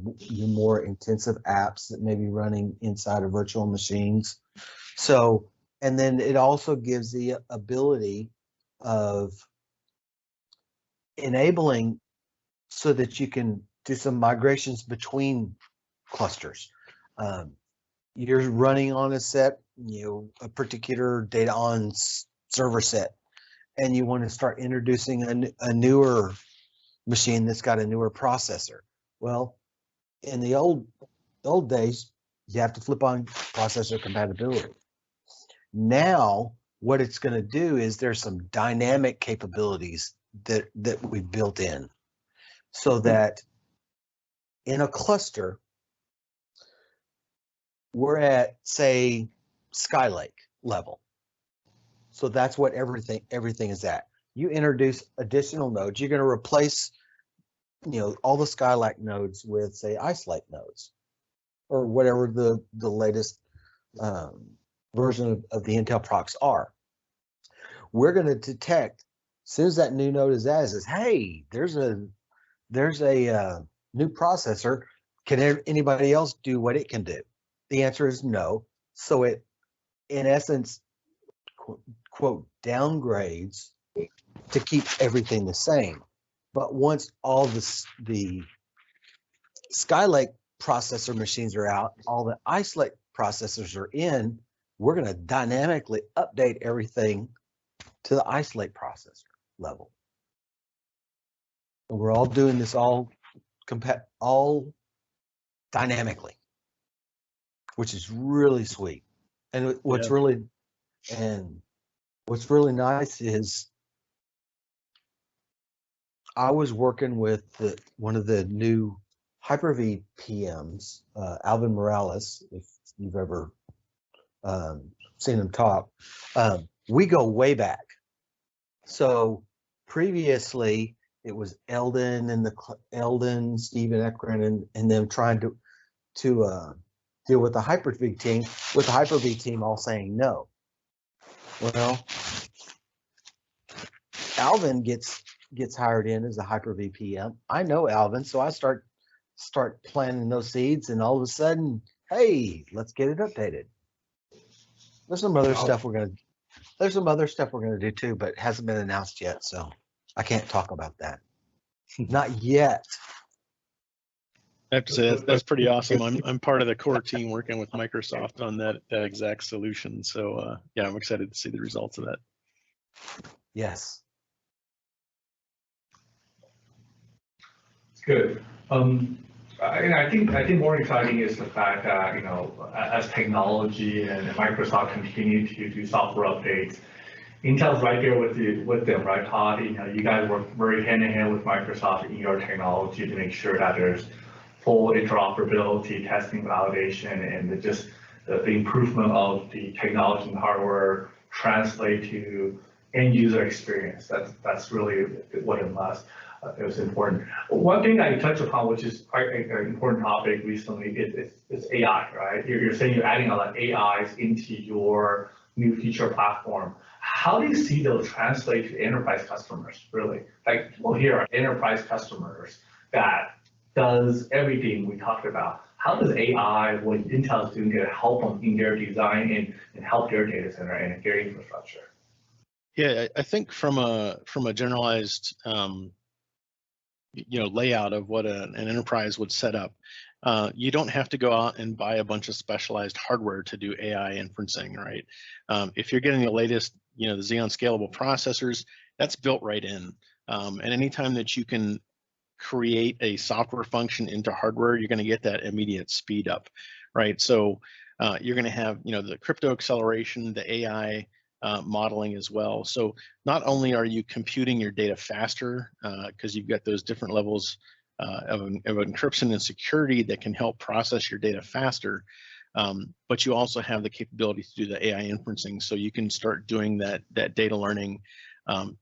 more intensive apps that may be running inside of virtual machines. So, and then it also gives the ability of enabling so that you can do some migrations between clusters. You're running on a set, a particular DataON server set, and you want to start introducing a newer machine that's got a newer processor. Well, in the old days, you have to flip on processor compatibility. Now, what it's going to do is there's some dynamic capabilities that we've built in, so that in a cluster, we're at, say, Skylake level. So that's what everything is at. You introduce additional nodes, you're going to replace all the Skylake nodes with, say, Ice Lake nodes, or whatever the latest version of the Intel procs are. We're going to detect as soon as that new node is added, says, hey, there's a new processor. Can anybody else do what it can do? The answer is no. So it, in essence, quote, downgrades to keep everything the same. But once all the Skylake processor machines are out, all the Ice Lake processors are in, we're going to dynamically update everything to the Ice Lake processor level. And we're all doing this all dynamically, which is really sweet. And what's really nice is I was working with one of the new Hyper-V PMs, Alvin Morales, if you've ever seen him talk. We go way back. So previously it was Eldon, Stephen Ekren, and them trying to deal with the Hyper-V team, with the Hyper-V team all saying no. Well, Alvin gets hired in as a Hyper-V PM. I know Alvin, so I start planting those seeds, and all of a sudden, hey, let's get it updated. There's some other stuff we're gonna do too, but it hasn't been announced yet, so I can't talk about that. Not yet. I have to say that's pretty awesome. I'm part of the core team working with Microsoft on that exact solution. So yeah, I'm excited to see the results of that. Yes. It's good. I think more exciting is the fact that, as technology and Microsoft continue to do software updates, Intel's right there with them, right, Todd? You guys work very hand in hand with Microsoft in your technology to make sure that there's full interoperability, testing, validation, and just the improvement of the technology and hardware translate to end user experience. That's really what it was important. One thing that you touched upon, which is quite an important topic recently, is AI, right? You're saying you're adding a lot of AIs into your new feature platform. How do you see those translate to enterprise customers, really? Like, people here are enterprise customers that does everything we talked about. How does AI, what Intel is doing, to help them in their design and help their data center and their infrastructure? Yeah, I think from a generalized layout of what an enterprise would set up, you don't have to go out and buy a bunch of specialized hardware to do AI inferencing, right? If you're getting the latest, the Xeon Scalable processors, that's built right in. And anytime that you can create a software function into hardware, you're going to get that immediate speed up, right? So you're going to have, the crypto acceleration, the AI modeling as well. So not only are you computing your data faster, because you've got those different levels of encryption and security that can help process your data faster, but you also have the capability to do the AI inferencing, so you can start doing that data learning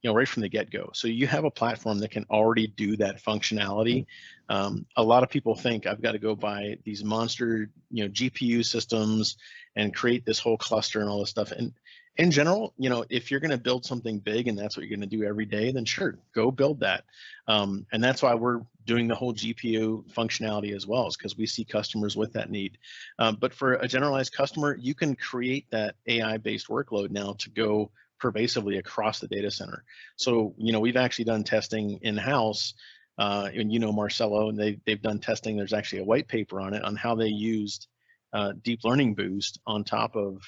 right from the get-go. So you have a platform that can already do that functionality. A lot of people think I've got to go buy these monster GPU systems and create this whole cluster and all this stuff. And in general, if you're going to build something big and that's what you're going to do every day, then sure, go build that. And that's why we're doing the whole GPU functionality as well, is because we see customers with that need. But for a generalized customer, you can create that AI-based workload now to go pervasively across the data center. So, we've actually done testing in-house, and Marcelo, and they've done testing. There's actually a white paper on it on how they used deep learning boost on top of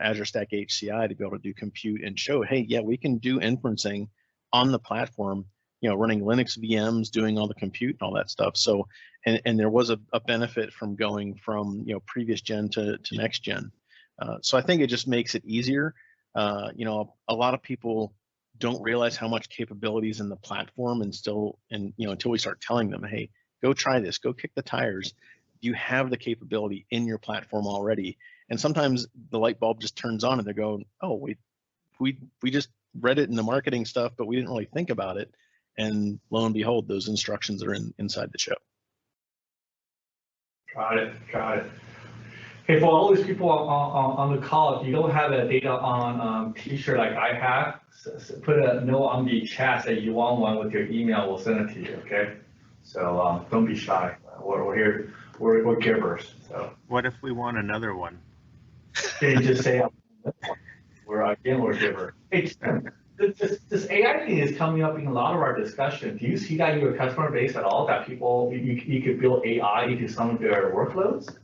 Azure Stack HCI to be able to do compute and show, hey, yeah, we can do inferencing on the platform, running Linux VMs, doing all the compute and all that stuff. So, and there was a benefit from going from, previous gen to next gen. So I think it just makes it easier. A lot of people don't realize how much capabilities in the platform, and until we start telling them, hey, go try this, go kick the tires, you have the capability in your platform already. And sometimes the light bulb just turns on and they're going, oh, we just read it in the marketing stuff, but we didn't really think about it. And lo and behold, those instructions are inside the chip. Got it. Hey, for all these people on the call, if you don't have a DataON t-shirt like I have, put a note on the chat that you want one with your email. We'll send it to you. Okay. So don't be shy. We're here. We're givers. So. What if we want another one? Can you just say we're givers? Hey, this AI thing is coming up in a lot of our discussion. Do you see that in your customer base at all? That people you could build AI into some of their workloads?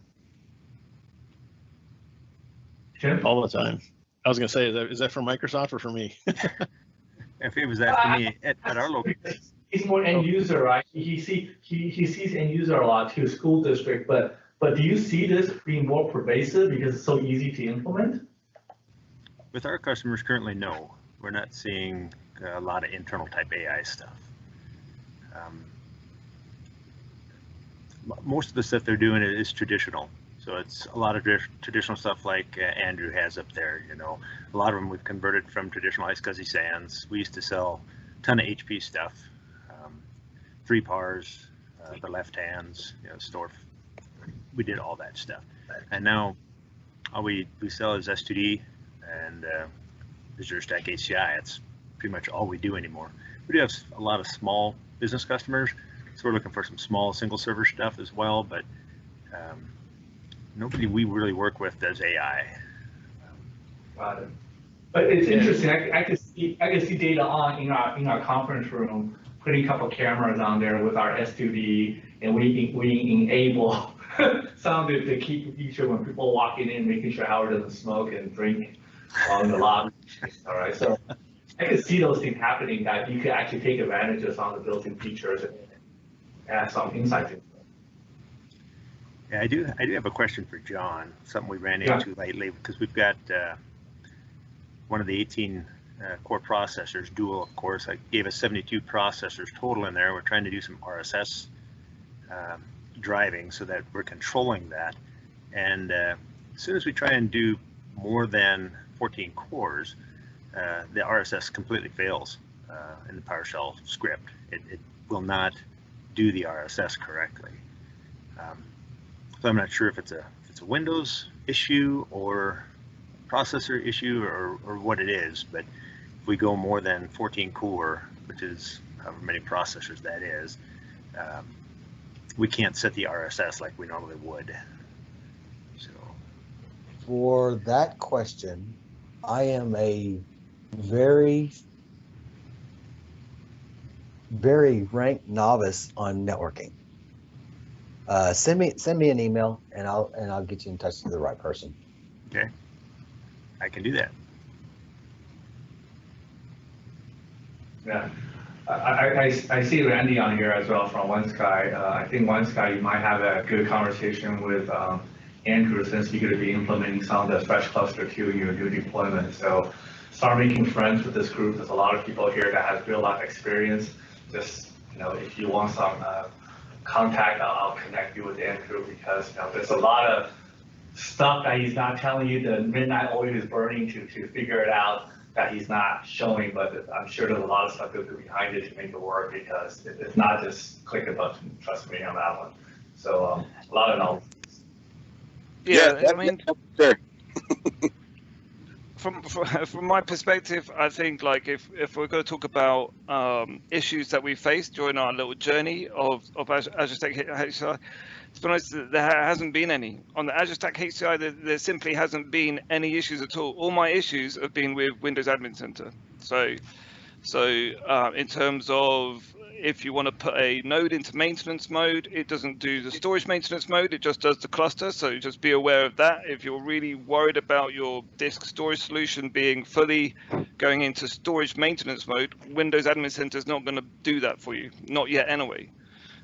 Jim? All the time. I was going to say, is that for Microsoft or for me? If it was that for me at our local. He's more end user, right? He sees end user a lot too, school district. But do you see this being more pervasive because it's so easy to implement? With our customers currently, no. We're not seeing a lot of internal type AI stuff. Most of the stuff they're doing is traditional. So it's a lot of traditional stuff like Andrew has up there. A lot of them we've converted from traditional iSCSI SANs. We used to sell a ton of HP stuff, 3 PARs, the left hands, store. We did all that stuff, and now all we sell is S2D and Azure Stack HCI. It's pretty much all we do anymore. We do have a lot of small business customers, so we're looking for some small single server stuff as well, but nobody we really work with does AI. Got it. But it's interesting. I can see DataON in our conference room, putting a couple of cameras on there with our S2D, and we enable some of the key feature when people walking in, making sure Howard doesn't smoke and drink on the lobby. All right, so I can see those things happening, that you could actually take advantage of some of the built-in features and add some insights into it. Yeah, I do have a question for John, something we ran into lately, because we've got one of the 18 core processors, dual, of course. I gave us 72 processors total in there. We're trying to do some RSS driving so that we're controlling that. And as soon as we try and do more than 14 cores, the RSS completely fails in the PowerShell script. It will not do the RSS correctly. So I'm not sure if it's a Windows issue or processor issue or what it is, but if we go more than 14 core, which is however many processors that is, we can't set the RSS like we normally would. So for that question, I am a very ranked novice on networking. Send me an email and I'll get you in touch with the right person. Okay, I can do that. Yeah, I see Randy on here as well from OneSky. I think OneSky, you might have a good conversation with Andrew, since you're going to be implementing some of the fresh cluster to your new deployment. So start making friends with this group. There's a lot of people here that have real life experience. Just, if you want some contact, I'll connect you with Andrew, because there's a lot of stuff that he's not telling you. The midnight oil is burning to figure it out, that he's not showing, but I'm sure there's a lot of stuff behind it to make it work, because it's not just click a button. Trust me on that one. So a lot of knowledge. Yeah, I mean, sure. From my perspective, I think, like, if we're going to talk about issues that we faced during our little journey of Azure Stack HCI, to be honest, there hasn't been any. On the Azure Stack HCI, there simply hasn't been any issues at all. All my issues have been with Windows Admin Center. So in terms of, if you want to put a node into maintenance mode, it doesn't do the storage maintenance mode, it just does the cluster. So just be aware of that. If you're really worried about your disk storage solution being fully going into storage maintenance mode, Windows Admin Center is not going to do that for you, not yet anyway.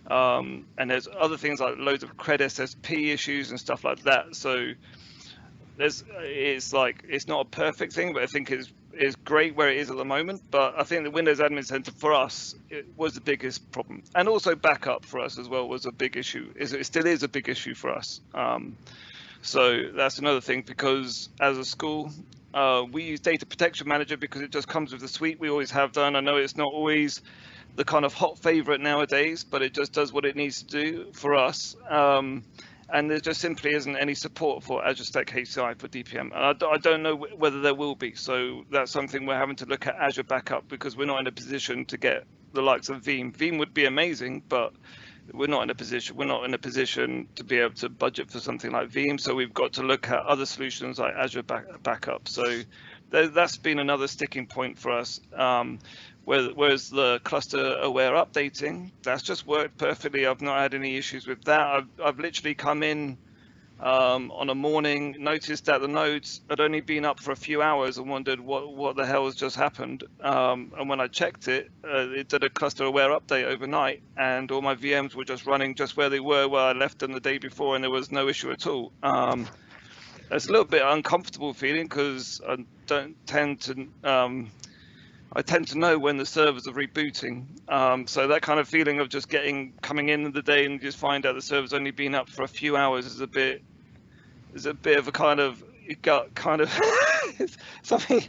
And there's other things like loads of CRED SSP issues and stuff like that. So it's not a perfect thing, but I think it's great where it is at the moment. But I think the Windows Admin Center for us, it was the biggest problem, and also backup for us as well was a big issue. It still is a big issue for us. So that's another thing, because as a school, we use Data Protection Manager because it just comes with the suite. We always have done. I know it's not always the kind of hot favorite nowadays, but it just does what it needs to do for us. And there just simply isn't any support for Azure Stack HCI for DPM. And I don't know whether there will be. So that's something we're having to look at Azure Backup, because we're not in a position to get the likes of Veeam. Veeam would be amazing, but we're not in a position to be able to budget for something like Veeam. So we've got to look at other solutions like Azure Backup. So that's been another sticking point for us. Whereas the cluster aware updating, that's just worked perfectly. I've not had any issues with that. I've literally come in on a morning, noticed that the nodes had only been up for a few hours and wondered what the hell has just happened. And when I checked it, it did a cluster aware update overnight, and all my VMs were just running just where they were I left them the day before, and there was no issue at all. It's a little bit uncomfortable feeling, because I tend to know when the servers are rebooting. So that kind of feeling of just coming in the day and just find out the server's only been up for a few hours is a bit of a kind of, you got kind of something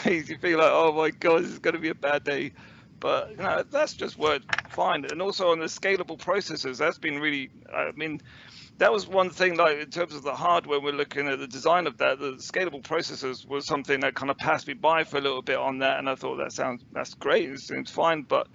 you feel like, oh my God, this is going to be a bad day. But that's just worked fine. And also on the scalable processors, that's been really, I mean, that was one thing, like in terms of the hardware, we're looking at the design of that. The scalable processors was something that kind of passed me by for a little bit on that, and I thought that's great, it seems fine. But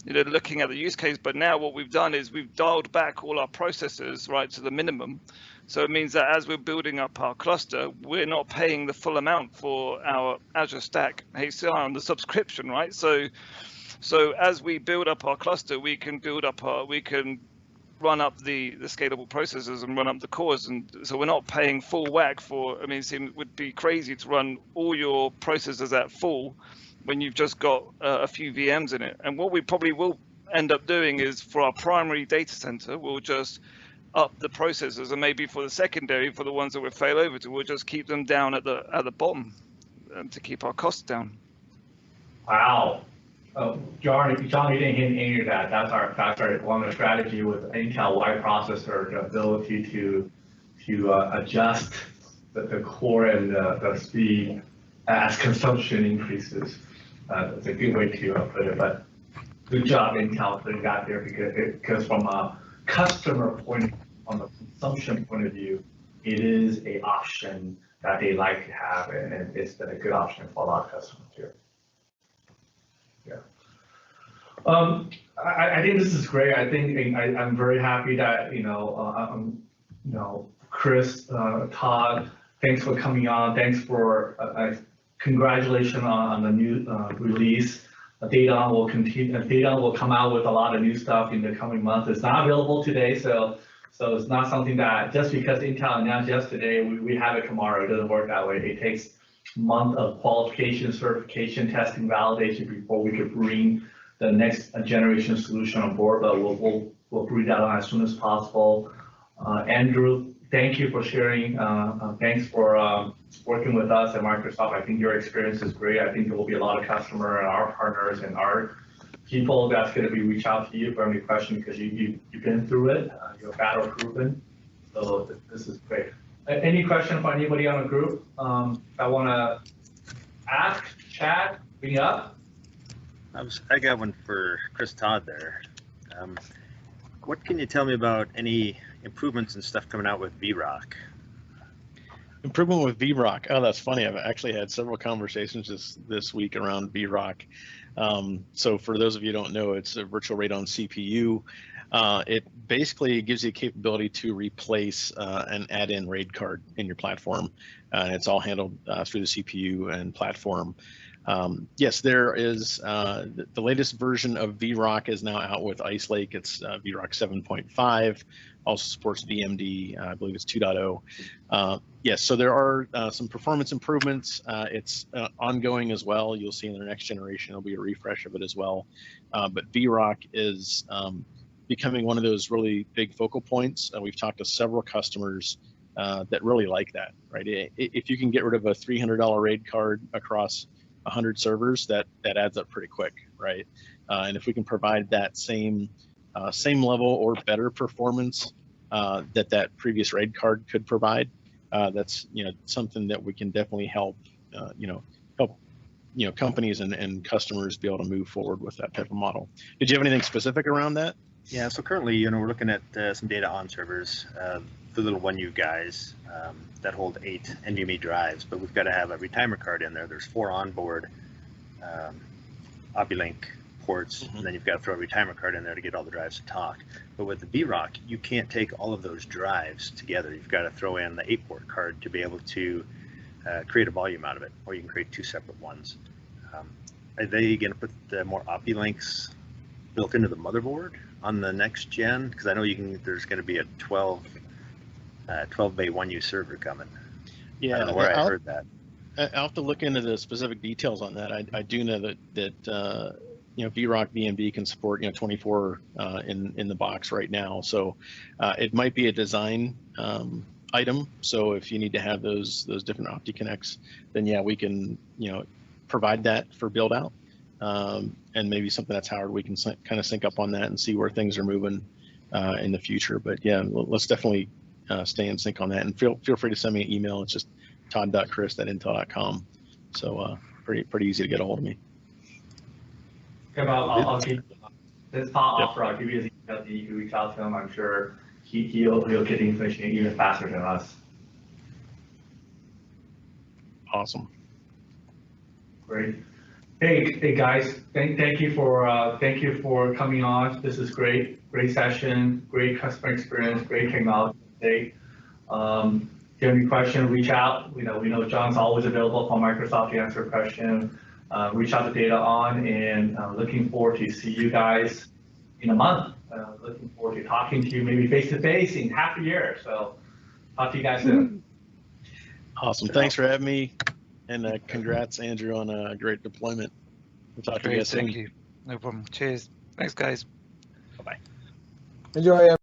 looking at the use case, but now what we've done is we've dialed back all our processors right to the minimum. So it means that as we're building up our cluster, we're not paying the full amount for our Azure Stack HCI on the subscription, right? So as we build up our cluster, we can run up the scalable processors and run up the cores, and so we're not paying full whack for. I mean, it would be crazy to run all your processors at full when you've just got a few VMs in it. And what we probably will end up doing is, for our primary data center, we'll just up the processors, and maybe for the secondary, for the ones that we fail over to, we'll just keep them down at the bottom to keep our costs down. Wow. John, you didn't hit any of that. That's our one of the strategy with Intel Y processor, the ability to adjust the core and the speed as consumption increases. That's a good way to put it. But good job, Intel, putting that there because from a customer point, from a consumption point of view, it is an option that they like to have, and it's been a good option for a lot of customers here. Yeah. I think this is great. I think I'm very happy that Chris, Todd, thanks for coming on. Thanks for congratulations on the new release. DataON will continue. DataON will come out with a lot of new stuff in the coming months. It's not available today, so it's not something that just because Intel announced yesterday, we have it tomorrow. It doesn't work that way. It takes a month of qualification, certification, testing, validation before we could bring the next generation solution on board. But we'll bring that on as soon as possible. Andrew, thank you for sharing. Thanks for working with us at Microsoft. I think your experience is great. I think there will be a lot of customer and our partners and our people that's going to be reach out to you for any question because you've been through it. You're battle proven. So this is great. Any question for anybody on the group that want to ask, chat, bring up? I got one for Chris Todd there. What can you tell me about any improvements and stuff coming out with VROC? Improvement with VROC. Oh, that's funny. I've actually had several conversations this week around VROC. So for those of you who don't know, it's a virtual RAID on CPU. It basically gives you a capability to replace an add-in RAID card in your platform. It's all handled through the CPU and platform. Yes, there is the latest version of VROC is now out with Ice Lake. It's VROC 7.5. Also supports VMD. I believe it's 2.0. Yes, so there are some performance improvements. It's ongoing as well. You'll see in the next generation there'll be a refresh of it as well. But VROC is becoming one of those really big focal points. We've talked to several customers that really like that. Right? If you can get rid of a $300 RAID card across 100 servers, that adds up pretty quick, right? And if we can provide that same level or better performance that previous RAID card could provide, that's something that we can definitely help companies and customers be able to move forward with that type of model. Did you have anything specific around that? Yeah, so currently, we're looking at some DataON servers, the little 1U guys that hold 8 NVMe drives, but we've got to have a retimer card in there. There's 4 onboard OptiLink ports, and then you've got to throw a retimer card in there to get all the drives to talk. But with the VROC, you can't take all of those drives together. You've got to throw in the 8-port card to be able to create a volume out of it, or you can create 2 separate ones. Are they going to put the more OptiLinks built into the motherboard on the next gen? Because I know there's going to be a 12 bay 1U server coming. Yeah, I don't know where I heard that. I'll have to look into the specific details on that. I do know that VROC VMD can support 24 in the box right now. So it might be a design item. So if you need to have those different OptiConnects, then yeah, we can provide that for build out. And maybe something that's Howard, we can kind of sync up on that and see where things are moving in the future. But yeah, let's definitely stay in sync on that. And feel free to send me an email. It's just todd.chris@intel.com. So pretty easy to get a hold of me. Okay, I'll keep this Todd offer. I'll give you his email. You can reach out to him. I'm sure he'll get the information even faster than us. Awesome. Great. Hey guys, thank you for coming on. This is great session, great customer experience, great technology today. If you have any questions, reach out. We know John's always available for Microsoft to answer a question. Reach out to DataON, and looking forward to see you guys in a month. Looking forward to talking to you maybe face to face in half a year. So talk to you guys soon. Awesome. Thanks for having me. And congrats, Andrew, on a great deployment. We'll talk to you guys soon. Thank you. No problem. Cheers. Thanks, guys. Bye-bye. Enjoy.